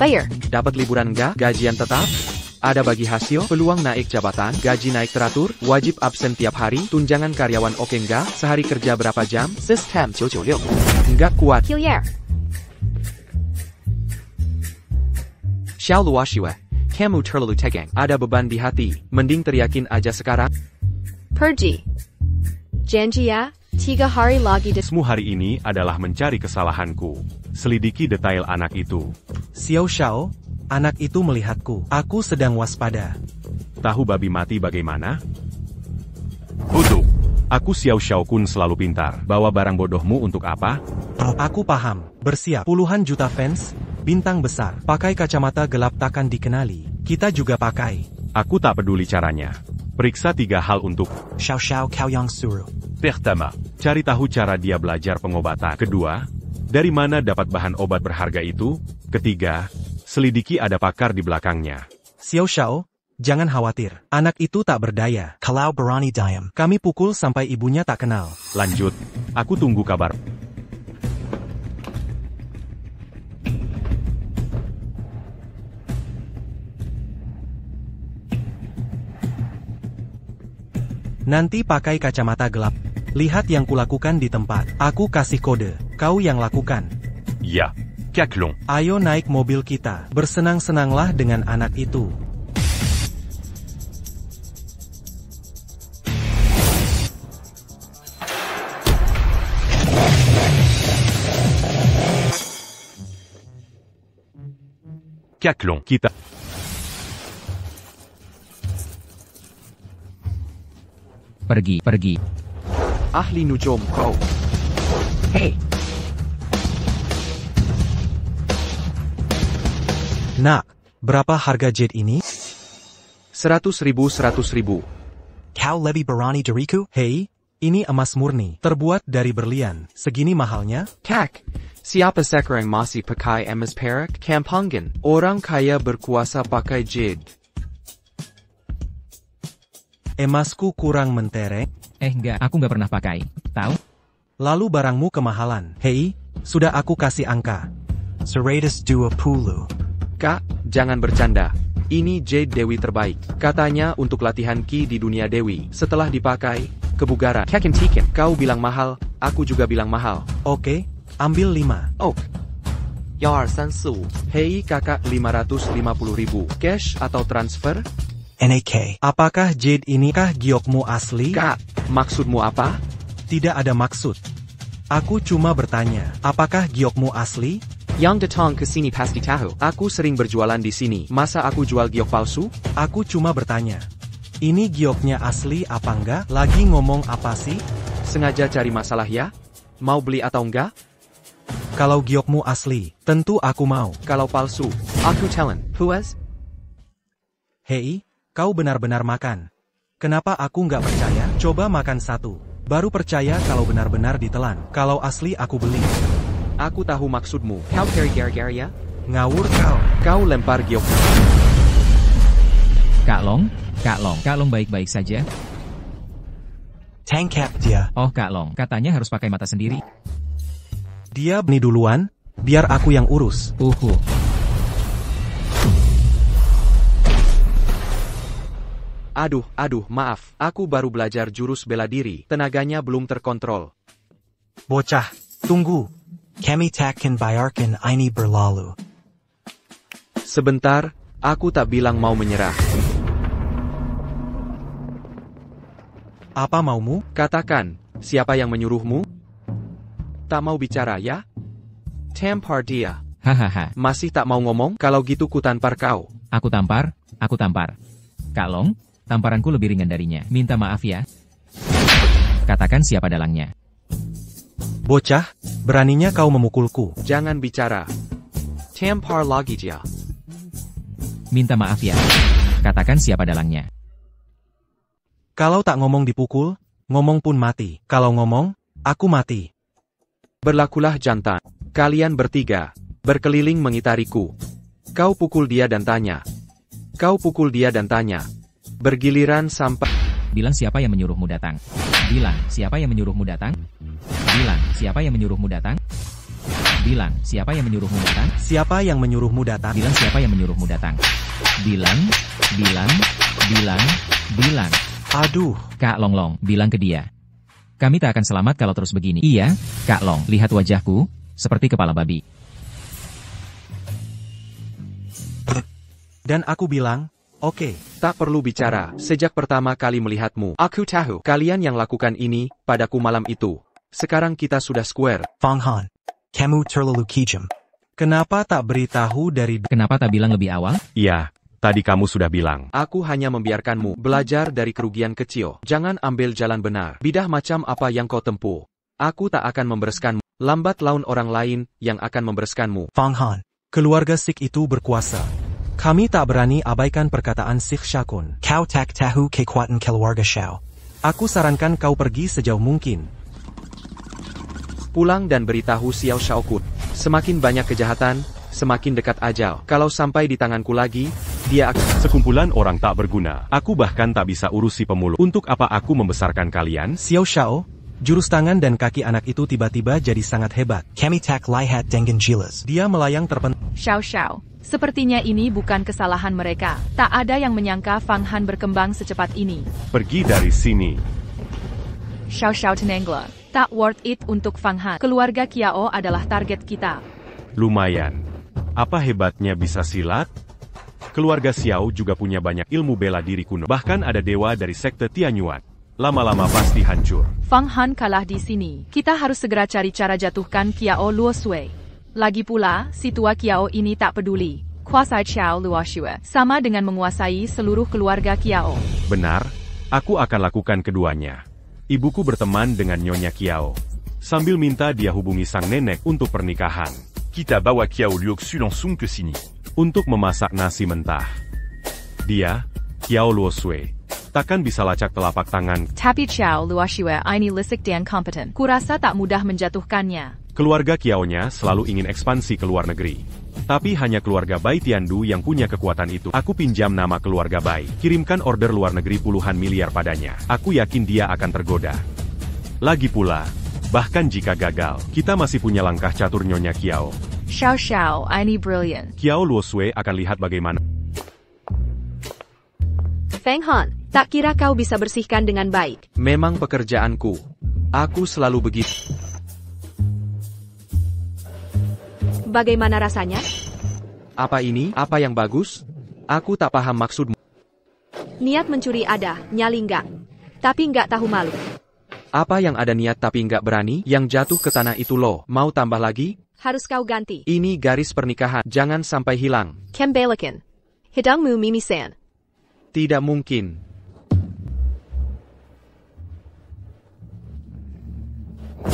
Bayar. Dapat liburan enggak? Gajian tetap? Ada bagi hasil? Peluang naik jabatan? Gaji naik teratur? Wajib absen tiap hari? Tunjangan karyawan oke enggak? Sehari kerja berapa jam? Sistem 996. Enggak kuat. Hillier. Xiao Luoshui. Kamu terlalu tegang. Ada beban di hati. Mending teriakin aja sekarang. Pergi. Janji ya, 3 hari lagi. Semua hari ini adalah mencari kesalahanku. Selidiki detail anak itu. Xiao Shao, anak itu melihatku. Aku sedang waspada. Tahu babi mati bagaimana? Bodoh. Aku Xiao Shaokun selalu pintar. Bawa barang bodohmu untuk apa? Aku paham. Bersiap. Puluhan juta fans, bintang besar. Pakai kacamata gelap takkan dikenali. Kita juga pakai. Aku tak peduli caranya. Periksa 3 hal untuk Xiao Xiao Cao Yang Suru. Pertama, cari tahu cara dia belajar pengobatan. Kedua, dari mana dapat bahan obat berharga itu. Ketiga, selidiki ada pakar di belakangnya. Xiao Shao, jangan khawatir. Anak itu tak berdaya. Kalau berani diam. Kami pukul sampai ibunya tak kenal. Lanjut, aku tunggu kabar. Nanti pakai kacamata gelap. Lihat yang kulakukan di tempat. Aku kasih kode. Kau yang lakukan. Ya, Kaklong. Ayo naik mobil kita. Bersenang-senanglah dengan anak itu. Kaklong, kita. Pergi. Ahli Nujum kau. Hey. Nak, berapa harga jet ini? 100.000. Kau lebih berani dariku? Hei, ini emas murni. Terbuat dari berlian. Segini mahalnya? Kak, siapa sekarang masih pakai emas perak? Kampungan. Orang kaya berkuasa pakai jade. Emasku kurang mentereng. Enggak, aku nggak pernah pakai. Tahu? Lalu barangmu kemahalan. Hei, sudah aku kasih angka. 120. Kak, jangan bercanda. Ini jade Dewi terbaik. Katanya untuk latihan ki di dunia Dewi. Setelah dipakai, kebugaran. Kakin. Kau bilang mahal, aku juga bilang mahal. Oke, ambil 5. Ok. 1, 2, 3, 4. Hei kakak, 550.000. Cash atau transfer? NAK. Apakah jade ini kah giokmu asli? Kak, maksudmu apa? Tidak ada maksud. Aku cuma bertanya, apakah giokmu asli? Yang datang ke sini pasti tahu. Aku sering berjualan di sini. Masa aku jual giok palsu? Aku cuma bertanya. Ini gioknya asli apa enggak? Lagi ngomong apa sih? Sengaja cari masalah ya? Mau beli atau enggak? Kalau giokmu asli, tentu aku mau. Kalau palsu, aku telan. Puas? Hei, kau benar-benar makan. Kenapa aku nggak percaya? Coba makan satu. Baru percaya kalau benar-benar ditelan. Kalau asli aku beli. Aku tahu maksudmu. Kau carry gara-gara ya? Ngawur kau. Kau lempar giok. Kak Long baik-baik saja? Tangkap dia. Oh Kak Long, katanya harus pakai mata sendiri. Dia beni duluan, biar aku yang urus. Aduh, maaf. Aku baru belajar jurus bela diri. Tenaganya belum terkontrol. Bocah, tunggu. Kami takkan biarkan ini berlalu. Sebentar, aku tak bilang mau menyerah. Apa maumu? Katakan, siapa yang menyuruhmu? Tak mau bicara ya? Tampar dia. Hahaha. Masih tak mau ngomong? Kalau gitu ku tampar kau. Aku tampar. Kak Long, tamparanku lebih ringan darinya. Minta maaf ya. Katakan siapa dalangnya. Bocah, beraninya kau memukulku. Jangan bicara. Tampar lagi dia. Minta maaf ya. Katakan siapa dalangnya. Kalau tak ngomong dipukul, ngomong pun mati. Kalau ngomong, aku mati. Berlakulah jantan. Kalian bertiga, berkeliling mengitariku. Kau pukul dia dan tanya. Bergiliran sampai... Bilang siapa yang menyuruhmu datang. Bilang siapa yang menyuruhmu datang. Siapa yang menyuruhmu datang? Bilang siapa yang menyuruhmu datang? Bilang. Aduh. Kak Long, bilang ke dia. Kami tak akan selamat kalau terus begini. Iya, Kak Long, lihat wajahku, seperti kepala babi. Dan aku bilang, oke. Tak perlu bicara, sejak pertama kali melihatmu. Aku tahu, kalian yang lakukan ini, padaku malam itu. Sekarang kita sudah square. Fang Han, kamu terlalu kejam. Kenapa tak beritahu dari... Kenapa tak bilang lebih awal? Iya, tadi kamu sudah bilang. Aku hanya membiarkanmu belajar dari kerugian kecil. Jangan ambil jalan benar. Bidah macam apa yang kau tempuh. Aku tak akan membereskanmu. Lambat laun orang lain yang akan membereskanmu. Fang Han, keluarga Sikh itu berkuasa. Kami tak berani abaikan perkataan Sikh Shakun. Kau tak tahu kekuatan keluarga Shao. Aku sarankan kau pergi sejauh mungkin. Pulang dan beritahu Xiao Shaokun. Semakin banyak kejahatan, semakin dekat ajal. Kalau sampai di tanganku lagi, dia akan... Sekumpulan orang tak berguna. Aku bahkan tak bisa urusi pemulung. Untuk apa aku membesarkan kalian? Xiao Shao, jurus tangan dan kaki anak itu tiba-tiba jadi sangat hebat. Kami tak lihat dengan jelas. Dia melayang terpental. Xiao. Sepertinya ini bukan kesalahan mereka. Tak ada yang menyangka Fang Han berkembang secepat ini. Pergi dari sini. Xiao Tenengla. Tak worth it untuk Fang Han. Keluarga Kiao adalah target kita. Lumayan. Apa hebatnya bisa silat? Keluarga Xiao juga punya banyak ilmu bela diri kuno. Bahkan ada dewa dari sekte Tianyuan. Lama-lama pasti hancur. Fang Han kalah di sini. Kita harus segera cari cara jatuhkan Kiao Luo Sui. Lagi pula, si tua Kiao ini tak peduli. Kuasai Xiao Luo Shui sama dengan menguasai seluruh keluarga Kiao. Benar, aku akan lakukan keduanya. Ibuku berteman dengan Nyonya Kiao. Sambil minta dia hubungi sang nenek untuk pernikahan. Kita bawa Kiao Luo Xu langsung ke sini. Untuk memasak nasi mentah. Dia, Kiao Luo Sui, takkan bisa lacak telapak tangan. Tapi Xiao Luo Shui ini lisik dan kompeten. Kurasa tak mudah menjatuhkannya. Keluarga Kiao-nya selalu ingin ekspansi ke luar negeri. Tapi hanya keluarga Bai Tiandu yang punya kekuatan itu. Aku pinjam nama keluarga Bai. Kirimkan order luar negeri puluhan miliar padanya. Aku yakin dia akan tergoda. Lagi pula, bahkan jika gagal, kita masih punya langkah catur Nyonya Kiao. Xiao, ini brilliant. Kiao Luo Sui akan lihat bagaimana. Fang Han, tak kira kau bisa bersihkan dengan baik. Memang pekerjaanku. Aku selalu begitu. Bagaimana rasanya? Apa ini? Apa yang bagus? Aku tak paham maksudmu. Niat mencuri ada, nyali enggak. Tapi enggak tahu malu. Apa yang ada niat tapi nggak berani? Yang jatuh ke tanah itu loh. Mau tambah lagi? Harus kau ganti. Ini garis pernikahan. Jangan sampai hilang. Kembalikan. Hidungmu mimisan. Tidak mungkin.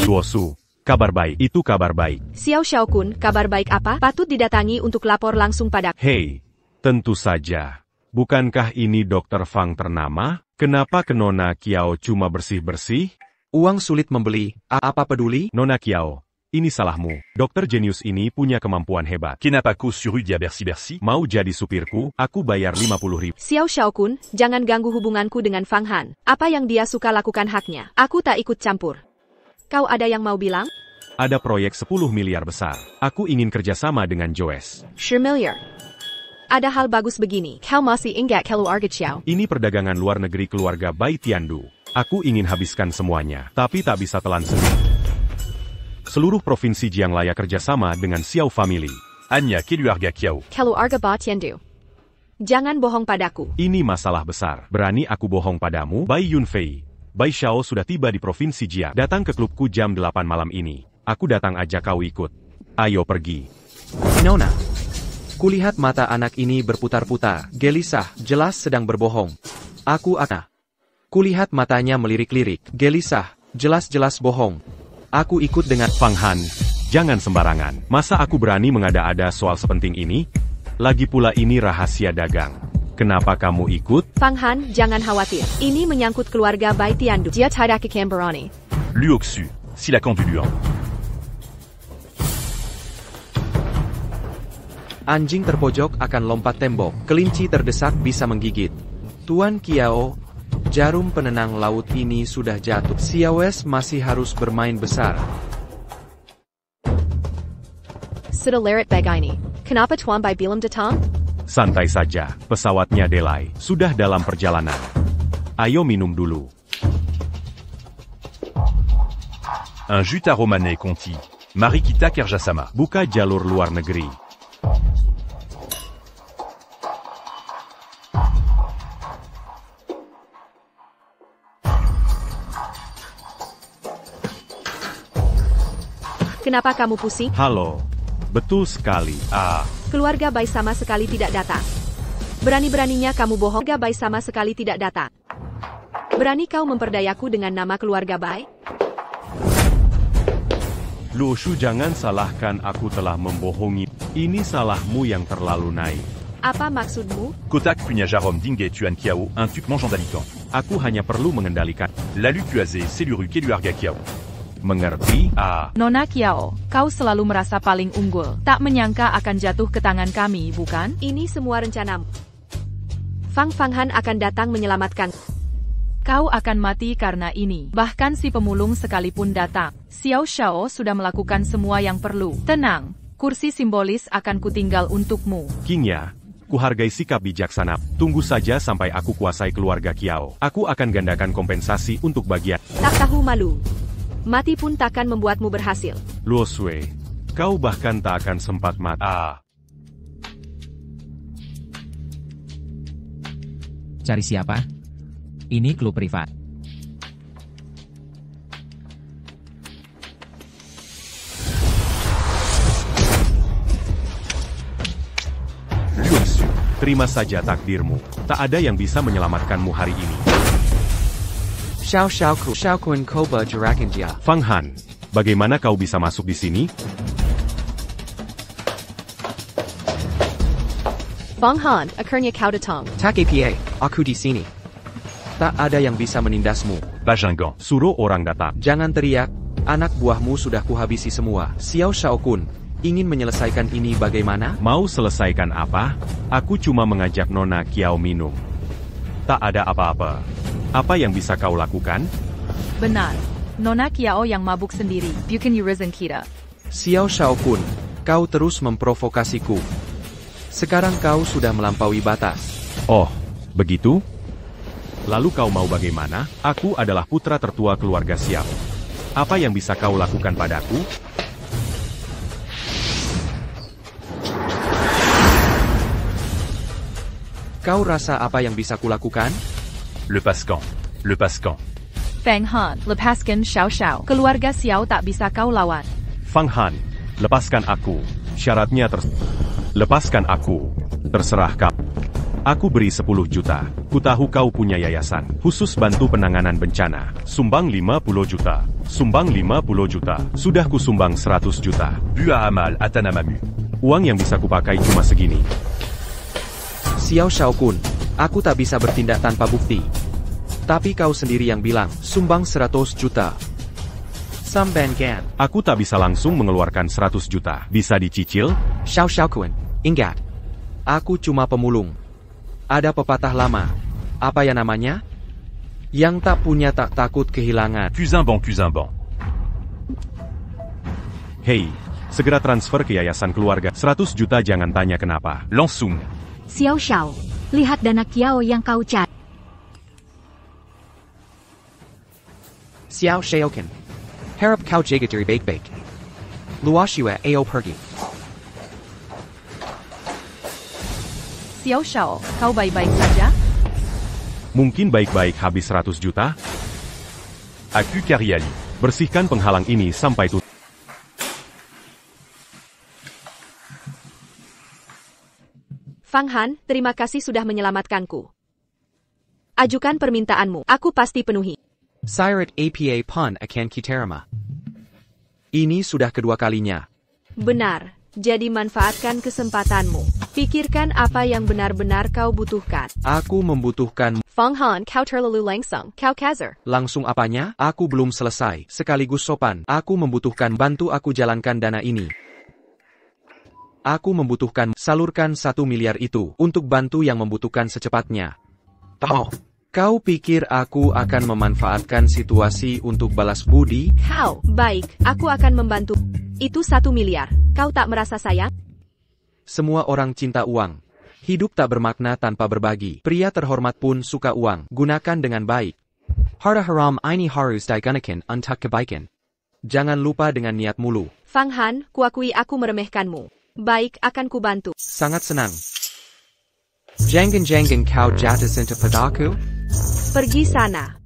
Luosu, kabar baik. Itu kabar baik. Xiao Shaokun, kabar baik apa? Patut didatangi untuk lapor langsung pada... Hei, tentu saja. Bukankah ini Dr. Fang ternama? Kenapa ke Nona Kiao cuma bersih-bersih? Uang sulit membeli, apa peduli? Nona Kiao, ini salahmu. Dokter jenius ini punya kemampuan hebat. Kenapa kau suruh dia bersih-bersih? Mau jadi supirku, aku bayar 50.000. Xiao Shaokun, jangan ganggu hubunganku dengan Fang Han. Apa yang dia suka lakukan haknya. Aku tak ikut campur. Kau ada yang mau bilang? Ada proyek 10 miliar besar. Aku ingin kerjasama dengan Joes. 10 miliar. Ada hal bagus begini. Kau masih ingat keluarga Xiao? Ini perdagangan luar negeri keluarga Bai Tiandu. Aku ingin habiskan semuanya, tapi tak bisa telan sendiri. Seluruh provinsi Jiang layak kerjasama dengan Xiao Family. Anya keluarga Kiao. Keluarga Bai Tiandu. Jangan bohong padaku. Ini masalah besar. Berani aku bohong padamu? Bai Yunfei. Bai Xiao sudah tiba di provinsi Jiang. Datang ke klubku jam 8 malam ini. Aku datang aja kau ikut. Ayo pergi. Nona. Kulihat mata anak ini berputar-putar. Gelisah, jelas sedang berbohong. Aku akan. Kulihat matanya melirik-lirik. Gelisah, jelas-jelas bohong. Aku ikut dengan Fang Han. Jangan sembarangan. Masa aku berani mengada-ada soal sepenting ini? Lagi pula ini rahasia dagang. Kenapa kamu ikut? Fang Han, jangan khawatir. Ini menyangkut keluarga Bai Tiandu. Dia tidak akan berani. Luoxu, silakan du Luan. Anjing terpojok akan lompat tembok. Kelinci terdesak bisa menggigit. Tuan Kiao, jarum penenang laut ini sudah jatuh. Xiaowes masih harus bermain besar. Sudah leret begini. Kenapa Tuan Bai belum datang? Santai saja, pesawatnya delay. Sudah dalam perjalanan. Ayo minum dulu. Un jus Romanais Conti. Mari kita kerjasama. Buka jalur luar negeri. Kenapa kamu pusing? Halo. Betul sekali. Keluarga Bai sama sekali tidak datang. Berani-beraninya kamu bohong. Keluarga Bai sama sekali tidak datang. Berani kau memperdayaku dengan nama keluarga Bai? Luoxu, jangan salahkan aku telah membohongi. Ini salahmu yang terlalu naif. Apa maksudmu? Kotak punya jarom dingue tuan Kiao, un truc mangeant d'habitants. Aku hanya perlu mengendalikan. Lalu kuaze, seluru keluarga Kiao. Mengerti? Nona Kiao, kau selalu merasa paling unggul. Tak menyangka akan jatuh ke tangan kami, bukan? Ini semua rencanamu. Fang Han akan datang menyelamatkan. Kau akan mati karena ini. Bahkan si pemulung sekalipun datang. Xiao Shao sudah melakukan semua yang perlu. Tenang, kursi simbolis akan kutinggal untukmu. Kingya, kuhargai sikap bijaksana. Tunggu saja sampai aku kuasai keluarga Kiao. Aku akan gandakan kompensasi untuk bagian. Tak tahu malu. Mati pun takkan membuatmu berhasil. Luosue, kau bahkan tak akan sempat mati. Cari siapa? Ini klub privat. Luoxu, terima saja takdirmu. Tak ada yang bisa menyelamatkanmu hari ini. Xiao Shaokun Koba Jurakanjia. Fang Han, bagaimana kau bisa masuk di sini? Fang Han, akhirnya kau datang. Tak apa, aku di sini. Tak ada yang bisa menindasmu. Bajingan. Suruh orang datang. Jangan teriak, anak buahmu sudah kuhabisi semua. Xiao Shaokun, ingin menyelesaikan ini bagaimana? Mau selesaikan apa? Aku cuma mengajak Nona Kiao minum. Tak ada apa-apa. Apa yang bisa kau lakukan? Benar. Nona Kiao yang mabuk sendiri. Bukan urusan kita. Xiao Shaokun, kau terus memprovokasiku. Sekarang kau sudah melampaui batas. Oh, begitu? Lalu kau mau bagaimana? Aku adalah putra tertua keluarga Xiao. Apa yang bisa kau lakukan padaku? Kau rasa apa yang bisa kulakukan? Le Pascan. Fang Han, lepaskan Xiao Xiao. Keluarga Xiao tak bisa kau lawan. Fang Han, lepaskan aku. Syaratnya lepaskan aku. Terserah kau. Aku beri 10 juta. Ku tahu kau punya yayasan khusus bantu penanganan bencana. Sumbang 50 juta. Sumbang 50 juta. Sudah ku sumbang 100 juta. Bua Amal Atanamamu. Uang yang bisa kupakai cuma segini. Xiao Xiao Kun, aku tak bisa bertindak tanpa bukti. Tapi kau sendiri yang bilang, sumbang 100 juta. Samban Gan. Aku tak bisa langsung mengeluarkan 100 juta. Bisa dicicil? Xiao Xiao Kun, ingat. Aku cuma pemulung. Ada pepatah lama. Apa ya namanya? Yang tak punya tak takut kehilangan. Cuisinban. Hei, segera transfer ke yayasan keluarga. 100 juta jangan tanya kenapa. Langsung. Xiao Xiao, lihat dana Kiao yang kau cari. Xiao Xiao Kun. Harap kau jaga diri baik-baik. Luoshua ao pergi. Xiao Xiao, kau baik-baik saja? Mungkin baik-baik habis 100 juta? Aku Kariali. Bersihkan penghalang ini sampai tutup. Fang Han, terima kasih sudah menyelamatkanku. Ajukan permintaanmu, aku pasti penuhi. Sirat APA Pun akan Kiterima. Ini sudah kedua kalinya. Benar, jadi manfaatkan kesempatanmu. Pikirkan apa yang benar-benar kau butuhkan. Aku membutuhkan. Fang Han, kau terlalu langsung, kau kasar. Langsung apanya? Aku belum selesai. Sekaligus sopan. Aku membutuhkan bantu aku jalankan dana ini. Aku membutuhkan salurkan 1 miliar itu untuk bantu yang membutuhkan secepatnya. Oh, kau pikir aku akan memanfaatkan situasi untuk balas budi? Kau, baik, aku akan membantu. Itu 1 miliar. Kau tak merasa sayang? Semua orang cinta uang. Hidup tak bermakna tanpa berbagi. Pria terhormat pun suka uang. Gunakan dengan baik. Harta haram ini harus digunakan untuk kebaikan. Jangan lupa dengan niat mulu. Fang Han, kuakui aku meremehkanmu. Baik, akan kubantu. Sangat senang. Jangan kau jatuh cinta padaku? Pergi sana.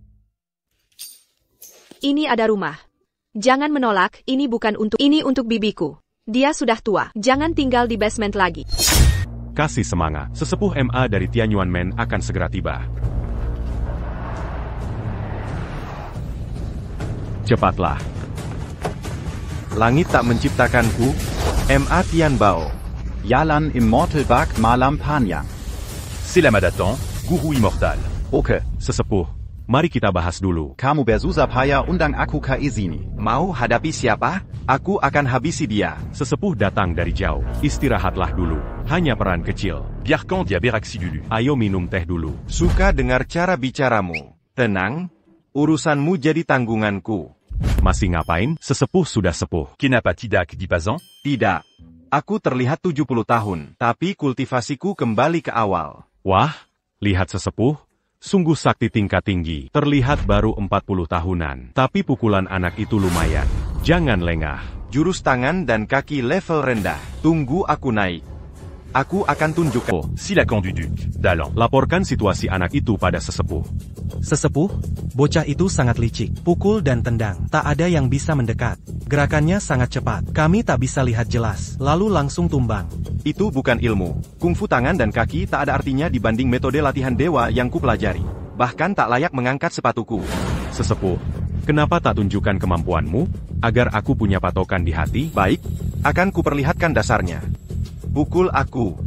Ini ada rumah. Jangan menolak, ini untuk bibiku. Dia sudah tua, jangan tinggal di basement lagi. Kasih semangat, sesepuh MA dari Tianyuanmen akan segera tiba. Cepatlah. Langit tak menciptakanku, MA Tianbao. Yalan Immortal Bak Malam Panyang. C'est la Madatan, Guru Immortal. Oke, sesepuh. Mari kita bahas dulu. Kamu bersusah payah undang aku ke sini. Mau hadapi siapa? Aku akan habisi dia. Sesepuh datang dari jauh. Istirahatlah dulu. Hanya peran kecil. Biar quand dia beraksi dulu. Ayo minum teh dulu. Suka dengar cara bicaramu. Tenang. Urusanmu jadi tanggunganku. Masih ngapain? Sesepuh sudah sepuh. Kenapa tidak dipasang? Tidak. Aku terlihat 70 tahun. Tapi kultivasiku kembali ke awal. Wah, lihat sesepuh. Sungguh sakti tingkat tinggi. Terlihat baru 40 tahunan. Tapi pukulan anak itu lumayan. Jangan lengah. Jurus tangan dan kaki level rendah. Tunggu aku naik. Aku akan tunjukkan. Silakan duduk. Dalam. Laporkan situasi anak itu pada sesepuh. Sesepuh, bocah itu sangat licik. Pukul dan tendang. Tak ada yang bisa mendekat. Gerakannya sangat cepat. Kami tak bisa lihat jelas. Lalu langsung tumbang. Itu bukan ilmu. Kungfu tangan dan kaki tak ada artinya dibanding metode latihan dewa yang kupelajari. Bahkan tak layak mengangkat sepatuku. Sesepuh, kenapa tak tunjukkan kemampuanmu? Agar aku punya patokan di hati? Baik, akan kuperlihatkan dasarnya. Pukul aku.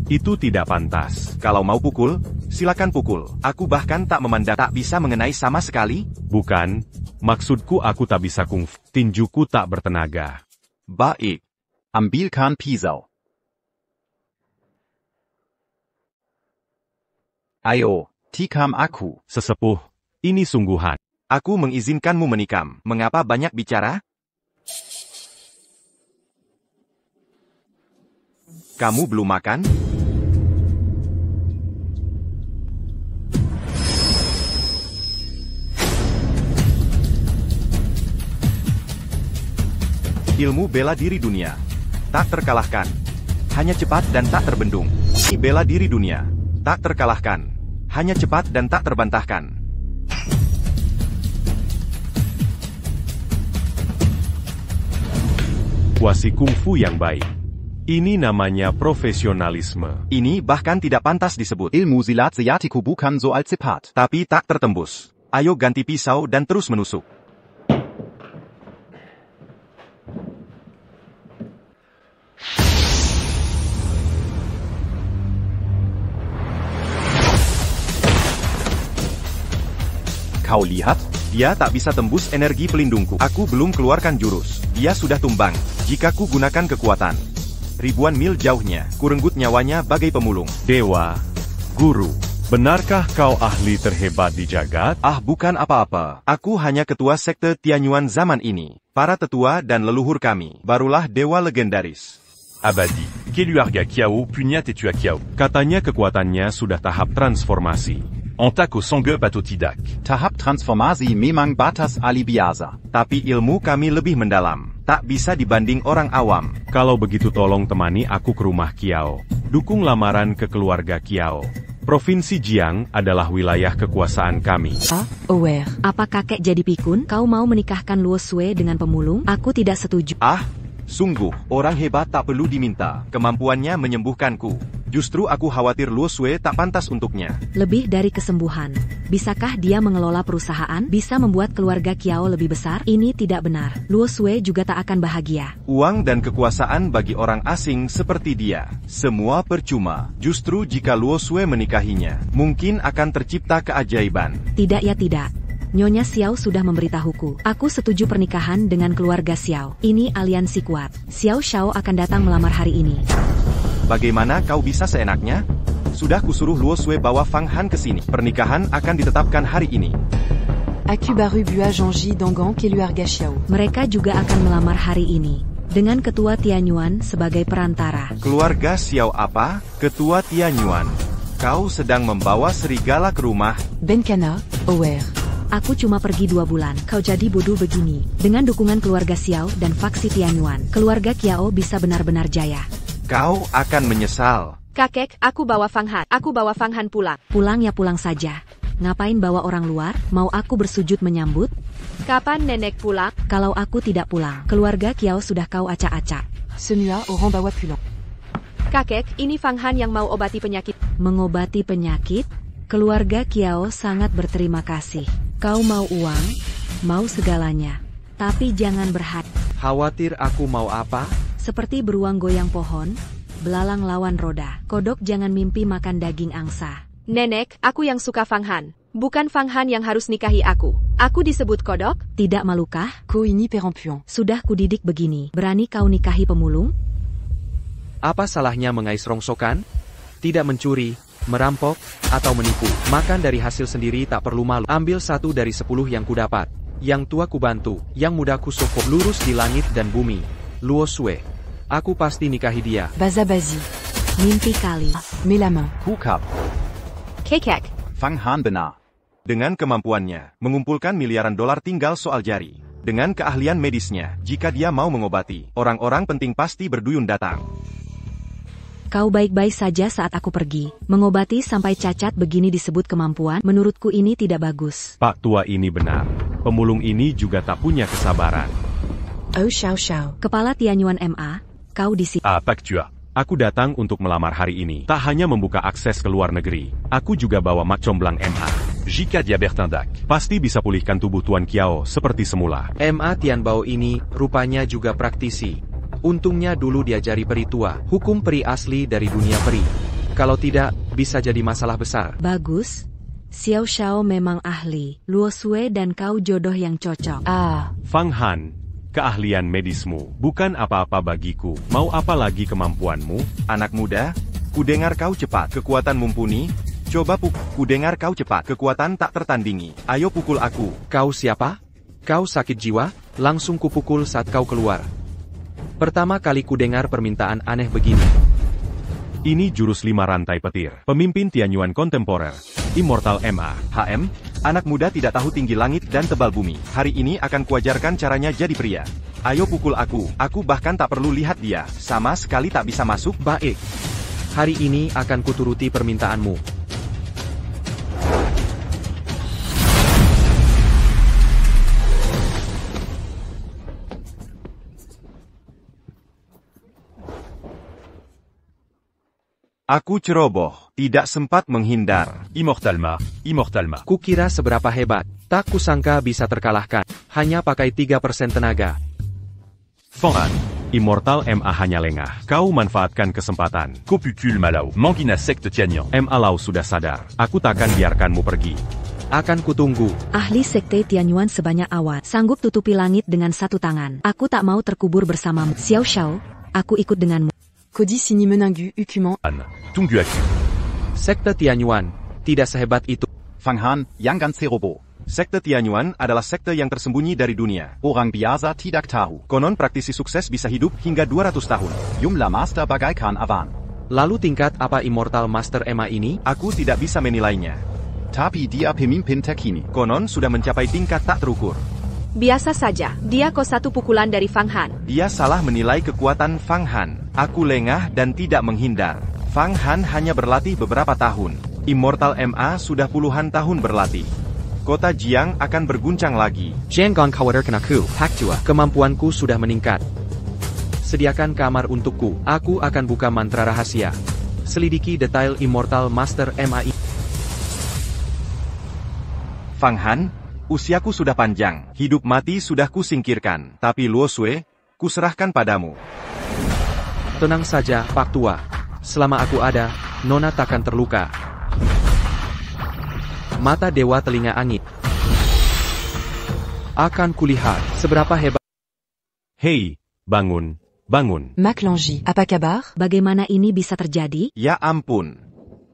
Itu tidak pantas. Kalau mau pukul, silakan pukul. Aku bahkan tak memandang, tak bisa mengenai sama sekali. Bukan, maksudku aku tak bisa kungfu. Tinjuku tak bertenaga. Baik. Ambilkan pisau. Ayo, tikam aku. Sesepuh, ini sungguhan. Aku mengizinkanmu menikam. Mengapa banyak bicara? Kamu belum makan? Ilmu bela diri dunia. Tak terkalahkan. Hanya cepat dan tak terbendung. Bela diri dunia. Tak terkalahkan. Hanya cepat dan tak terbantahkan. kuasi kungfu yang baik. Ini namanya profesionalisme. Ini bahkan tidak pantas disebut ilmu silat sejatiku bukan soal cepat. Tapi tak tertembus. Ayo ganti pisau dan terus menusuk. Kau lihat? Dia tak bisa tembus energi pelindungku. Aku belum keluarkan jurus. Dia sudah tumbang. Jika ku gunakan kekuatan. Ribuan mil jauhnya, ku renggut nyawanya bagai pemulung. Dewa, Guru, benarkah kau ahli terhebat di jagat? Ah, bukan apa-apa. Aku hanya ketua sekte Tianyuan zaman ini. Para tetua dan leluhur kami, barulah dewa legendaris. Abadi, Keluarga Kiao punya tetua Kiao. Katanya kekuatannya sudah tahap transformasi. Entako Sangge Patotidak. Tahap transformasi memang batas ahli biasa. Tapi ilmu kami lebih mendalam. Tak bisa dibanding orang awam. Kalau begitu tolong temani aku ke rumah Kiao. Dukung lamaran ke keluarga Kiao. Provinsi Jiang adalah wilayah kekuasaan kami. Aware. Apa kakek jadi pikun? Kau mau menikahkan Luo Sue dengan pemulung? Aku tidak setuju. Sungguh, orang hebat tak perlu diminta. Kemampuannya menyembuhkanku. Justru aku khawatir Luo Sue tak pantas untuknya. Lebih dari kesembuhan. Bisakah dia mengelola perusahaan? Bisa membuat keluarga Kiao lebih besar? Ini tidak benar. Luo Sue juga tak akan bahagia. Uang dan kekuasaan bagi orang asing seperti dia. Semua percuma. Justru jika Luo Sue menikahinya, mungkin akan tercipta keajaiban. Tidak ya tidak. Nyonya Xiao sudah memberitahuku. Aku setuju pernikahan dengan keluarga Xiao. Ini aliansi kuat. Xiao Shao akan datang melamar hari ini. Bagaimana kau bisa seenaknya? Sudah kusuruh Luo Sue bawa Fang Han ke sini. Pernikahan akan ditetapkan hari ini. Aku baru bua Zhongji Donggang keluarga Xiao. Mereka juga akan melamar hari ini. Dengan ketua Tianyuan sebagai perantara. Keluarga Xiao apa? Ketua Tianyuan. Kau sedang membawa serigala ke rumah? Benkana, aware. Aku cuma pergi 2 bulan. Kau jadi bodoh begini. Dengan dukungan keluarga Xiao dan faksi Tianyuan, keluarga Kiao bisa benar-benar jaya. Kau akan menyesal. Kakek, aku bawa Fang Han. Aku bawa Fang Han pulang. Pulang ya pulang saja. Ngapain bawa orang luar? Mau aku bersujud menyambut? Kapan nenek pulang? Kalau aku tidak pulang, keluarga Kiao sudah kau acak-acak. Semua orang bawa pulang. Kakek, ini Fang Han yang mau obati penyakit. Mengobati penyakit? Keluarga Kiao sangat berterima kasih. Kau mau uang, mau segalanya. Tapi jangan berhati. Khawatir aku mau apa? Seperti beruang goyang pohon, belalang lawan roda. Kodok jangan mimpi makan daging angsa. Nenek, aku yang suka Fang Han. Bukan Fang Han yang harus nikahi aku. Aku disebut kodok? Tidak malukah? Ko ini perempuan. Sudah kudidik begini. Berani kau nikahi pemulung? Apa salahnya mengais rongsokan? Tidak mencuri, merampok, atau menipu. Makan dari hasil sendiri tak perlu malu. Ambil 1 dari 10 yang kudapat. Yang tua kubantu, yang muda kusokop. Lurus di langit dan bumi. Luo Sue. Aku pasti nikahi dia. Bazabazi. Mimpi kali. Melama. Kukap. Kekek. Fang Han benar. Dengan kemampuannya, mengumpulkan miliaran dolar tinggal soal jari. Dengan keahlian medisnya, jika dia mau mengobati, orang-orang penting pasti berduyun datang. Kau baik-baik saja saat aku pergi. Mengobati sampai cacat begini disebut kemampuan? Menurutku ini tidak bagus. Pak tua ini benar. Pemulung ini juga tak punya kesabaran. Oh Xiao Xiao. Kepala Tianyuan MA, kau di sini. Pak Tua. Aku datang untuk melamar hari ini. Tak hanya membuka akses ke luar negeri. Aku juga bawa mak comblang MA. Jika dia bertindak. Pasti bisa pulihkan tubuh Tuan Kiao seperti semula. MA Tianbao ini rupanya juga praktisi. Untungnya dulu diajari peri tua, hukum peri asli dari dunia peri. Kalau tidak, bisa jadi masalah besar. Bagus. Xiao Shao memang ahli. Luo Sue dan kau jodoh yang cocok. Fang Han, keahlian medismu bukan apa-apa bagiku. Mau apa lagi kemampuanmu? Anak muda, kudengar kau cepat, kekuatan mumpuni. Coba kudengar kau cepat, kekuatan tak tertandingi. Ayo pukul aku. Kau siapa? Kau sakit jiwa? Langsung kupukul saat kau keluar. Pertama kali kudengar permintaan aneh begini. Ini jurus 5 rantai petir. Pemimpin Tianyuan kontemporer. Immortal MA. HM, anak muda tidak tahu tinggi langit dan tebal bumi. Hari ini akan kuajarkan caranya jadi pria. Ayo pukul aku. Aku bahkan tak perlu lihat dia. Sama sekali tak bisa masuk. Baik. Hari ini akan kuturuti permintaanmu. Aku ceroboh, tidak sempat menghindar. Immortal Ma, Immortal Ma. Kukira seberapa hebat, tak kusangka bisa terkalahkan. Hanya pakai 3% tenaga. Fang Han, Immortal MA hanya lengah. Kau manfaatkan kesempatan. Copukul Malau, Mangina Sekte Tianyang. MA Lau sudah sadar. Aku takkan biarkanmu pergi. Akan kutunggu. Ahli Sekte Tianyuan sebanyak awan, sanggup tutupi langit dengan satu tangan. Aku tak mau terkubur bersamamu. Xiao Shao, aku ikut denganmu. Cody Sini Menengu Ukuman. Tunggu aku. Sekte Tianyuan, tidak sehebat itu. Fang Han, Yang Serobo. Sekte Tianyuan adalah sekte yang tersembunyi dari dunia. Orang biasa tidak tahu. Konon praktisi sukses bisa hidup hingga 200 tahun. Jumlah master bagaikan awan. Lalu tingkat apa Immortal Master MA ini? Aku tidak bisa menilainya. Tapi dia pemimpin terkini. Konon sudah mencapai tingkat tak terukur. Biasa saja, dia kos satu pukulan dari Fang Han. Dia salah menilai kekuatan Fang Han. Aku lengah dan tidak menghindar. Fang Han hanya berlatih beberapa tahun. Immortal MA sudah puluhan tahun berlatih. Kota Jiang akan berguncang lagi. Jangan khawatirkan aku, Hak Tua. Kemampuanku sudah meningkat. Sediakan kamar untukku. Aku akan buka mantra rahasia. Selidiki detail Immortal Master MA. Fang Han, usiaku sudah panjang. Hidup mati sudah kusingkirkan. Tapi Luo Sui, kuserahkan padamu. Tenang saja, Pak Tua. Selama aku ada, Nona takkan terluka. Mata dewa telinga angin. Akan kulihat seberapa hebat. Hei, bangun, bangun. Mac Langy, apa kabar? Bagaimana ini bisa terjadi? Ya ampun.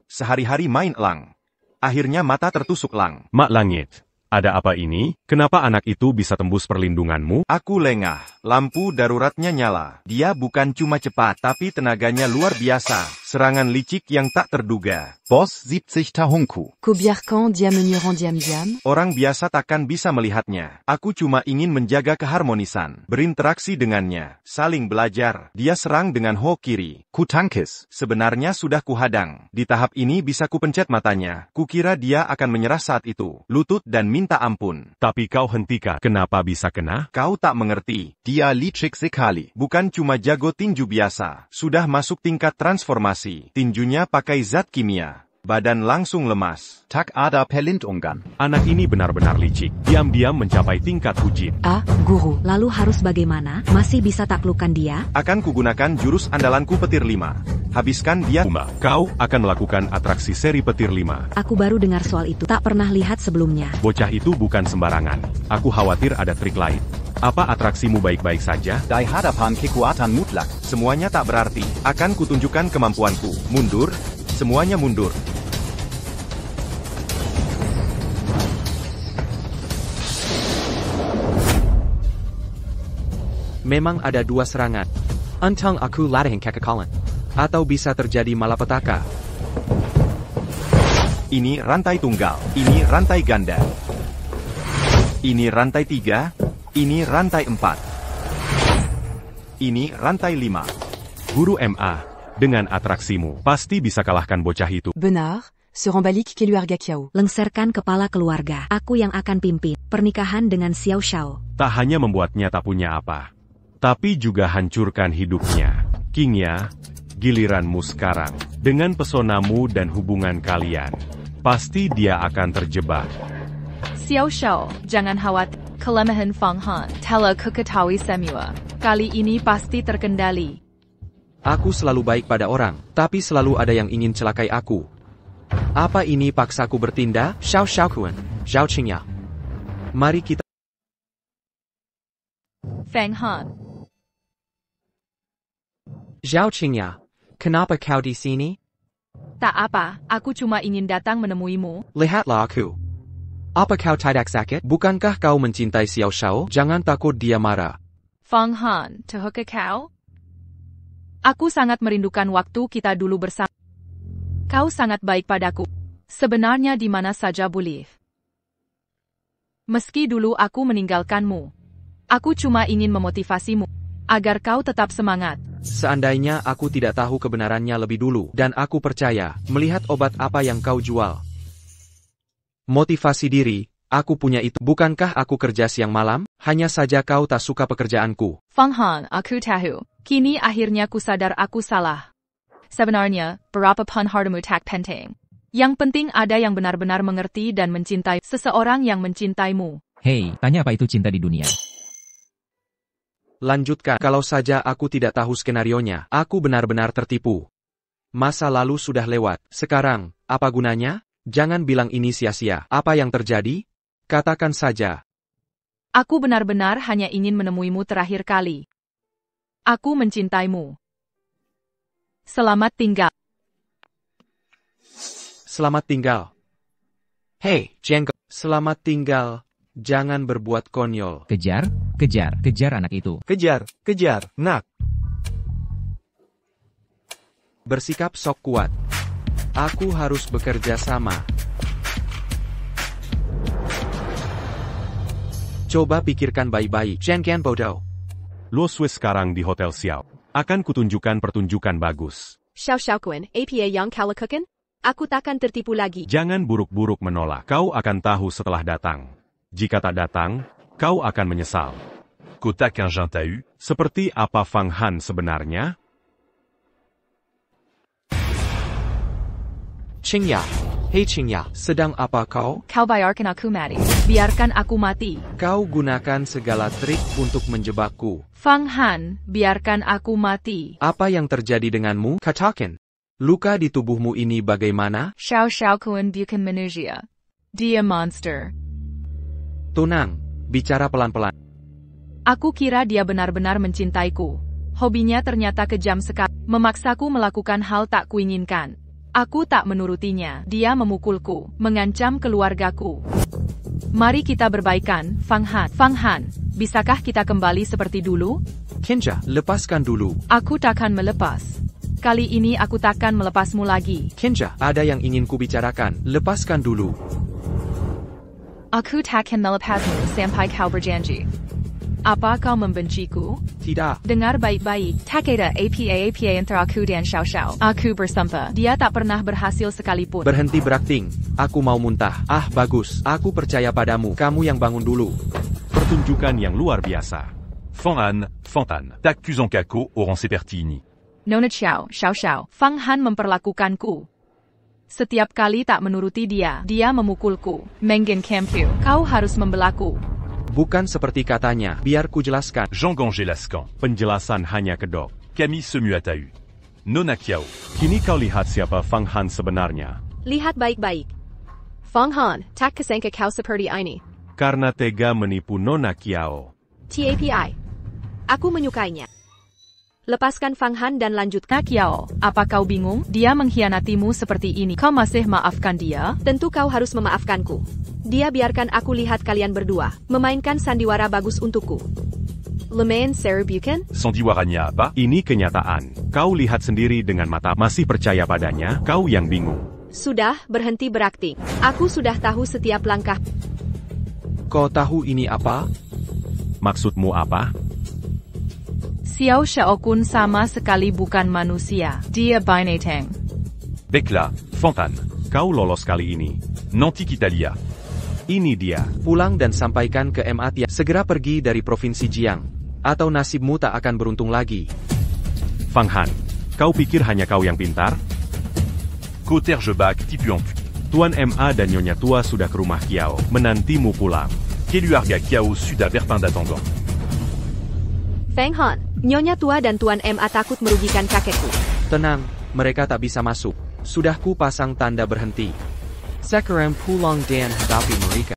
Sehari-hari main elang. Akhirnya mata tertusuk lang. Mak Langit, ada apa ini? Kenapa anak itu bisa tembus perlindunganmu? Aku lengah. Lampu daruratnya nyala. Dia bukan cuma cepat, tapi tenaganya luar biasa. Serangan licik yang tak terduga. Boss 70 tahunku. Kobiarkan dia menyerang diam-diam. Orang biasa takkan bisa melihatnya. Aku cuma ingin menjaga keharmonisan. Berinteraksi dengannya. Saling belajar. Dia serang dengan ho kiri. Ku tangkis. Sebenarnya sudah kuhadang. Di tahap ini bisa kupencet matanya. Kukira dia akan menyerah saat itu. Lutut dan minta ampun. Tapi kau hentikan. Kenapa bisa kena? Kau tak mengerti. Dia licik sekali. Bukan cuma jago tinju biasa. Sudah masuk tingkat transformasi. Tinjunya pakai zat kimia. Badan langsung lemas. Tak ada pelindungan. Anak ini benar-benar licik. Diam-diam mencapai tingkat Hujin. Ah, guru. Lalu harus bagaimana? Masih bisa taklukkan dia? Akan kugunakan jurus andalanku petir 5. Habiskan dia. Kau akan melakukan atraksi seri petir 5. Aku baru dengar soal itu. Tak pernah lihat sebelumnya. Bocah itu bukan sembarangan. Aku khawatir ada trik lain. Apa atraksimu baik-baik saja? Di hadapan kekuatan mutlak. Semuanya tak berarti. Akan kutunjukkan kemampuanku. Mundur. Semuanya mundur. Memang ada dua serangan. Untung aku latihan kekekalan. Atau bisa terjadi malapetaka. Ini rantai tunggal. Ini rantai ganda. Ini rantai 3. Ini rantai 4. Ini rantai 5. Guru MA, dengan atraksimu, pasti bisa kalahkan bocah itu. Benar, se rembalik keluarga Kiao. Lengserkan kepala keluarga. Aku yang akan pimpin pernikahan dengan Xiao Shao. Tak hanya membuatnya tak punya apa, tapi juga hancurkan hidupnya. Qingya, giliranmu sekarang. Dengan pesonamu dan hubungan kalian, pasti dia akan terjebak. Xiao Shao, jangan khawatir. Kelemahan Fang Han, telah keketahui semua. Kali ini pasti terkendali. Aku selalu baik pada orang, tapi selalu ada yang ingin celakai aku. Apa ini paksaku bertindak? Xiao Shaokuan, Zhao Qingya. Mari kita... Fang Han. Zhao Qingya, kenapa kau di sini? Tak apa, aku cuma ingin datang menemuimu. Lihatlah aku. Apa kau tidak sakit? Bukankah kau mencintai Xiao Shao? Jangan takut dia marah. Fang Han, tahukah kau? Aku sangat merindukan waktu kita dulu bersama. Kau sangat baik padaku. Sebenarnya di mana saja boleh. Meski dulu aku meninggalkanmu. Aku cuma ingin memotivasimu. Agar kau tetap semangat. Seandainya aku tidak tahu kebenarannya lebih dulu. Dan aku percaya, melihat obat apa yang kau jual. Motivasi diri, aku punya itu. Bukankah aku kerja siang malam? Hanya saja kau tak suka pekerjaanku. Fang Han, aku tahu. Kini akhirnya ku sadar aku salah. Sebenarnya, berapa pun hartamu tak penting. Yang penting ada yang benar-benar mengerti dan mencintai seseorang yang mencintaimu. Hei, tanya apa itu cinta di dunia? Lanjutkan, kalau saja aku tidak tahu skenarionya, aku benar-benar tertipu. Masa lalu sudah lewat, sekarang, apa gunanya? Jangan bilang ini sia-sia. Apa yang terjadi? Katakan saja. Aku benar-benar hanya ingin menemuimu terakhir kali. Aku mencintaimu. Selamat tinggal. Selamat tinggal. Hei, jengkel. Selamat tinggal. Jangan berbuat konyol. Kejar, kejar, kejar anak itu. Kejar, kejar, nak. Bersikap sok kuat. Aku harus bekerja sama. Coba pikirkan baik-baik. Jangan bodoh. Lo Swiss sekarang di Hotel Xiao. Akan kutunjukkan pertunjukan bagus. Xiao Kun, APA yang kalakakan? Aku takkan tertipu lagi. Jangan buruk-buruk menolak. Kau akan tahu setelah datang. Jika tak datang, kau akan menyesal. Kotak un jean t'a eu. Seperti apa Fang Han sebenarnya? Qingya. Hei Qingya, sedang apa kau? Kau biarkan aku mati. Biarkan aku mati. Kau gunakan segala trik untuk menjebakku. Fang Han, biarkan aku mati. Apa yang terjadi denganmu? Katakan. Luka di tubuhmu ini bagaimana? Xiao Kun bukan manusia. Dia monster. Tenang, bicara pelan-pelan. Aku kira dia benar-benar mencintaiku. Hobinya ternyata kejam sekali. Memaksaku melakukan hal tak kuinginkan. Aku tak menurutinya. Dia memukulku, mengancam keluargaku. Mari kita berbaikan, Fang Han. Fang Han, bisakah kita kembali seperti dulu? Qingya, lepaskan dulu. Aku takkan melepas. Kali ini aku takkan melepasmu lagi. Qingya, ada yang ingin kubicarakan. Lepaskan dulu. Aku takkan melepasmu sampai kau berjanji. Apa kau membenciku? Tidak. Dengar baik-baik. Tak ada apa-apa antara aku dan Xiao. Aku bersumpah. Dia tak pernah berhasil sekalipun. Berhenti berakting. Aku mau muntah. Ah, bagus. Aku percaya padamu. Kamu yang bangun dulu. Pertunjukan yang luar biasa. Fang Han, t'accuses en caco au Rancepertini. Nona Xiao. Fang Han memperlakukanku. Setiap kali tak menuruti dia memukulku. Mengen Kampu. Kau harus membelaku. Bukan seperti katanya, biar ku jelaskan. Jean Ganger Lascan. Penjelasan hanya kedok. Camille Semu t'a eu. Nona Kiao. Kini kau lihat siapa Fang Han sebenarnya. Lihat baik-baik. Fang Han, tak kesangka kau seperti ini. Karena tega menipu Nona Kiao. TAPI. Aku menyukainya. Lepaskan Fang Han dan lanjutkan. Kiao, apa kau bingung? Dia mengkhianatimu seperti ini. Kau masih maafkan dia? Tentu kau harus memaafkanku. Dia biarkan aku lihat kalian berdua memainkan sandiwara bagus untukku. Lemain Sarah bukan? Sandiwaranya apa? Ini kenyataan. Kau lihat sendiri dengan mata. Masih percaya padanya? Kau yang bingung. Sudah, berhenti berakting. Aku sudah tahu setiap langkah. Kau tahu ini apa? Maksudmu apa? Xiao Kun sama sekali bukan manusia. Dia binatang. Baiklah, Fang Han. Kau lolos kali ini. Nanti kita lihat. Ini dia. Pulang dan sampaikan ke MA segera pergi dari Provinsi Jiang. Atau nasibmu tak akan beruntung lagi. Fang Han, kau pikir hanya kau yang pintar? Koter je bak tipu en pu. Tuan MA dan Nyonya Tua sudah ke rumah Kiao, menantimu pulang. Keluarga Kiao sudah berpindah d'attendant. Fang Han, Nyonya Tua dan Tuan MA takut merugikan kakekku. Tenang, mereka tak bisa masuk. Sudah ku pasang tanda berhenti. Sekarang pulang dan hadapi mereka.